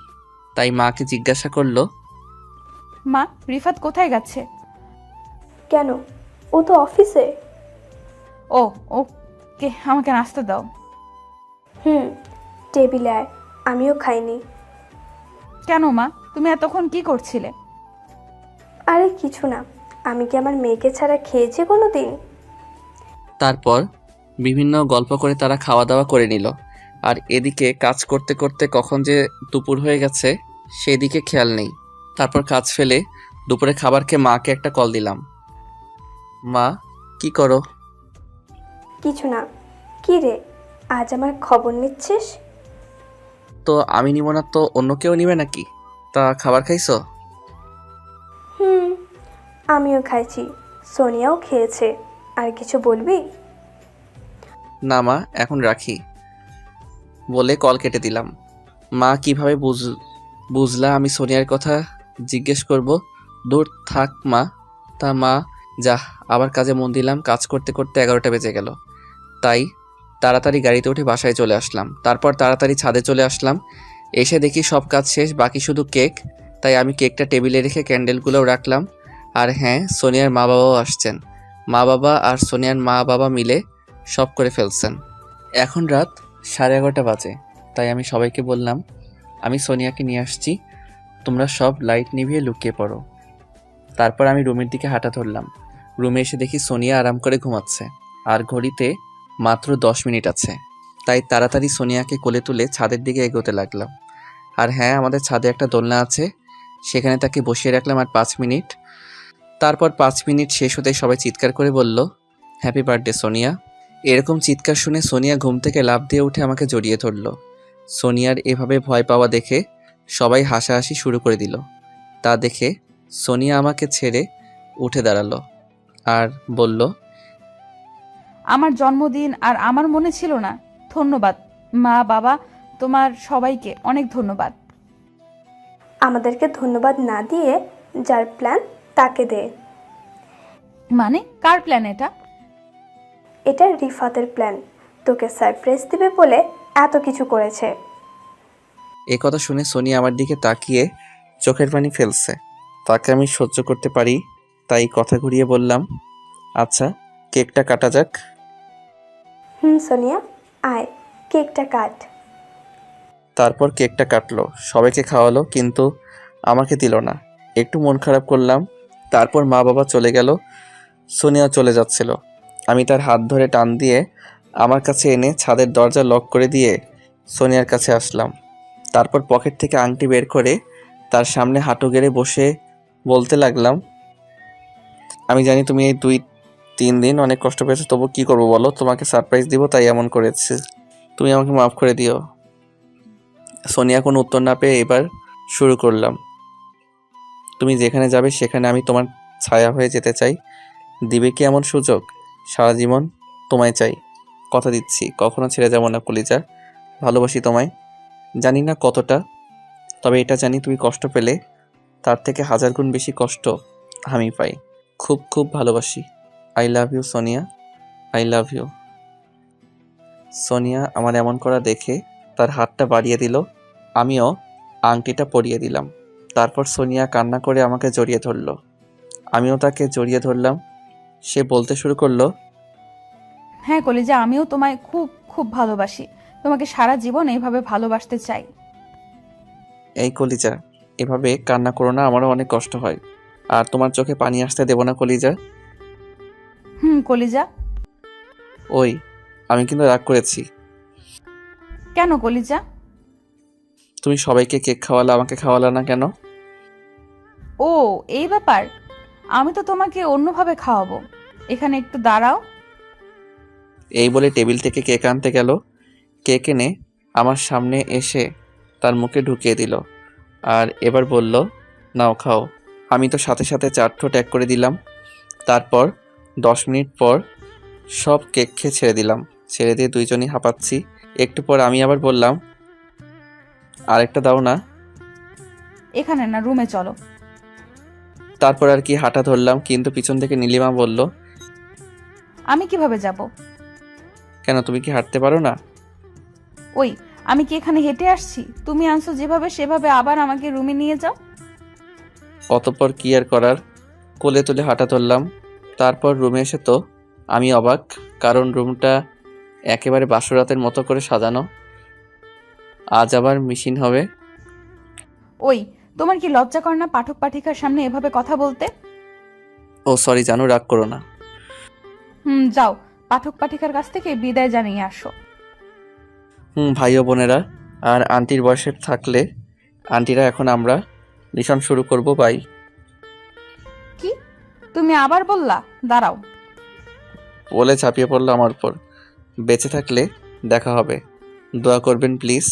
তাই মাকে জিজ্ঞাসা করলো, মা, রিফাত কোথায় গেছে? কেন, ও তো অফিসে। ও ওকে, আমাকে নাস্তা দাও। হুম, টেবিলে আয়, আমিও খাইনি। কেন মা, তুমি এতক্ষণ কি করছিলে? আরে কিছু না, আমি কি আমার মেয়েকে ছাড়া খেয়েছি কোনো দিন? তারপর বিভিন্ন গল্প করে তারা খাওয়া দাওয়া করে নিল। আর এদিকে কাজ করতে করতে কখন যে দুপুর হয়ে গেছে সেদিকে খেয়াল নেই। তারপর কাজ ফেলে দুপুরে খাবার খেয়ে মাকে একটা কল দিলাম। মা, কি করো? কিছু না। কি রে, আজ আমার খবর নিচ্ছিস? তো আমি নিব না তো অন্য কেউ নিবে নাকি? তা খাবার খাইছো? হুম, আমিও খাইছি, সোনিয়াও খেয়েছে। আর কিছু বলবি? না মা, এখন রাখি, বলে কল কেটে দিলাম। মা কিভাবে বুঝলা আমি সোনিয়ার কথা জিজ্ঞেস করব? দূর থাক মা। তা মা, যা, আবার কাজে মন দিলাম। কাজ করতে করতে 11টা বেজে গেল, তাই তাড়াতাড়ি গাড়িতে উঠে বাসায় চলে আসলাম। তারপর তাড়াতাড়ি ছাদে চলে আসলাম। এসে দেখি সব কাজ শেষ, বাকি শুধু কেক। তাই আমি কেকটা টেবিলে রেখে ক্যান্ডেলগুলোও রাখলাম। আর হ্যাঁ, সোনিয়ার মা বাবাও আসছেন। মা বাবা আর সোনিয়ার মা বাবা মিলে সব করে ফেলছেন। এখন রাত 11:30 বাজে, তাই আমি সবাইকে বললাম, আমি সোনিয়াকে নিয়ে আসছি, তোমরা সব লাইট নিভিয়ে লুকিয়ে পড়ো। তারপর আমি রুমের দিকে হাঁটা ধরলাম। রুমে এসে দেখি সোনিয়া আরাম করে ঘুমাচ্ছে, আর ঘড়িতে মাত্র 10 মিনিট আছে। তাই তাড়াতাড়ি সোনিয়াকে কোলে তুলে ছাদের দিকে এগোতে লাগলাম। আর হ্যাঁ, আমাদের ছাদে একটা দোলনা আছে, সেখানে তাকে বসিয়ে রাখলাম আর 5 মিনিট। তারপর 5 মিনিট শেষ হতে সবাই চিৎকার করে বলল, হ্যাপি বার্থডে সোনিয়া। এরকম চিৎকার শুনে সোনিয়া ঘুম থেকে লাফ দিয়ে উঠে আমাকে জড়িয়ে ধরল। সোনিয়ার এভাবে ভয় পাওয়া দেখে সবাই হাসাহাসি শুরু করে দিল। তা দেখে সোনিয়া আমাকে ছেড়ে উঠে দাঁড়ালো আর বলল, আমার জন্মদিন আর আমার মনে ছিল না। ধন্যবাদ মা, বাবা, তোমার সবাইকে অনেক ধন্যবাদ। আমাদেরকে ধন্যবাদ না দিয়ে যার প্ল্যান তাকে দে। মানে কার প্ল্যান এটা? এটা রিফাতের প্ল্যান, তোকে সারপ্রাইজ দিবে বলে এত কিছু করেছে। এ কথা শুনে সোনিয়া আমার দিকে তাকিয়ে চোখের পানি ফেলছে। তাকে আমি সহ্য করতে পারি, তাই কথা ঘুরিয়ে বললাম, আচ্ছা কেকটা কাটা যাক। হুম সোনিয়া, আয় কেকটা কাট। তারপর কেকটা কাটলো, সবাইকে খাওয়ালো, কিন্তু আমাকে দিল না। একটু মন খারাপ করলাম। তারপর মা বাবা চলে গেল, সোনিয়া চলে যাচ্ছিল। আমি তার হাত ধরে টান দিয়ে আমার কাছে এনে ছাদের দরজা লক করে দিয়ে সোনিয়ার কাছে আসলাম। তারপর পকেট থেকে আংটি বের করে তার সামনে হাঁটু গেড়ে বসে বলতে লাগলাম, আমি জানি তুমি এই 2-3 দিন অনেক কষ্ট পেয়েছো, তবু কি করবো বলো, তোমাকে সারপ্রাইজ দিব তাই এমন করেছি, তুমি আমাকে মাফ করে দিও। সোনিয়া কোনো উত্তর না পেয়ে এবার শুরু করলাম, তুমি যেখানে যাবে সেখানে আমি তোমার ছায়া হয়ে যেতে চাই। দিবে কি এমন সুযোগ? সারা জীবন তোমায় চাই, কথা দিচ্ছি কখনো ছেড়ে যাব না কলিজা। ভালোবাসি তোমায়, জানি না কতটা, তবে এটা জানি তুমি কষ্ট পেলে তার থেকে 1000 গুণ বেশি কষ্ট আমি পাই। খুব খুব ভালোবাসি। I love you Sonia, I love you. Sonia আমার এমন করা দেখে তার হাতটা বাড়িয়ে দিল, আমিও আংটিটা পরিয়ে দিলাম। তারপর সোনিয়া কান্না করে আমাকে জড়িয়ে ধরল, আমিও তাকে জড়িয়ে ধরলাম। সে বলতে শুরু করলো, হ্যাঁ কলিজা, আমিও তোমায় খুব খুব ভালোবাসি, তোমাকে সারা জীবন এইভাবে ভালোবাসতে চাই। এই কলিজা, এভাবে কান্না করো না, আমারও অনেক কষ্ট হয়। আর তোমার চোখে পানি আসতে দেব না কলিজা। কলিজা। ওই, আমি কিন্তু রাগ করেছি। কেন কলিজা? তুমি সবাইকে কেক খাওয়ালা, আমাকে খাওয়ালা না কেন? ও এই ব্যাপার, আমি তো তোমাকে অন্যভাবে খাওয়াবো, এখানে একটু দাঁড়াও। এই বলে টেবিল থেকে কেক আনতে গেল। কেক এনে আমার সামনে এসে তার মুখে ঢুকিয়ে দিল আর এবার বলল, নাও খাও। আমি তো সাথে সাথে 4 ঠোঁট এক করে দিলাম। তারপর 10 মিনিট পর সব কেক খেয়ে ছেড়ে দিলাম। ছেড়ে দিয়ে দুইজনই হাঁপাচ্ছি। একটু পর আমি আবার বললাম, আরেকটা দাও না। এখানে না, রুমে চলো। তারপর আর কি হাঁটা ধরলাম, কিন্তু পিছন থেকে নীলিমা বলল, আমি কিভাবে যাব? কেন, তুমি কি হাঁটতে পারো না? ওই, আমি কি এখানে হেঁটে আসছি? তুমি আনছো যেভাবে সেভাবে আবার আমাকে রুমে নিয়ে যাও। অতঃপর কি আর করার, কোলে তুলে হাঁটা ধরলাম। তারপর রুমে এসে তো আমি অবাক, কারণ রুমটা একেবারে বাসরাতের মতো করে সাজানো। আজ আবার মিশিন হবে। ওই, তোমার কি লজ্জা করে না পাঠক পাঠিকার সামনে এভাবে কথা বলতে? ও সরি জানু, রাগ করো না। যাও, পাঠক পাঠিকার কাছ থেকে বিদায় জানিয়ে আসো। ভাই ও বোনেরা আর আন্টির বয়সের থাকলে আন্টিরা, এখন আমরা মিশন শুরু করব। বাই। কি তুমি আবার বললা? দাঁড়াও। বলে ঝাঁপিয়ে পড়লো আমার উপর। বেঁচে থাকলে দেখা হবে, দোয়া করবেন প্লিজ।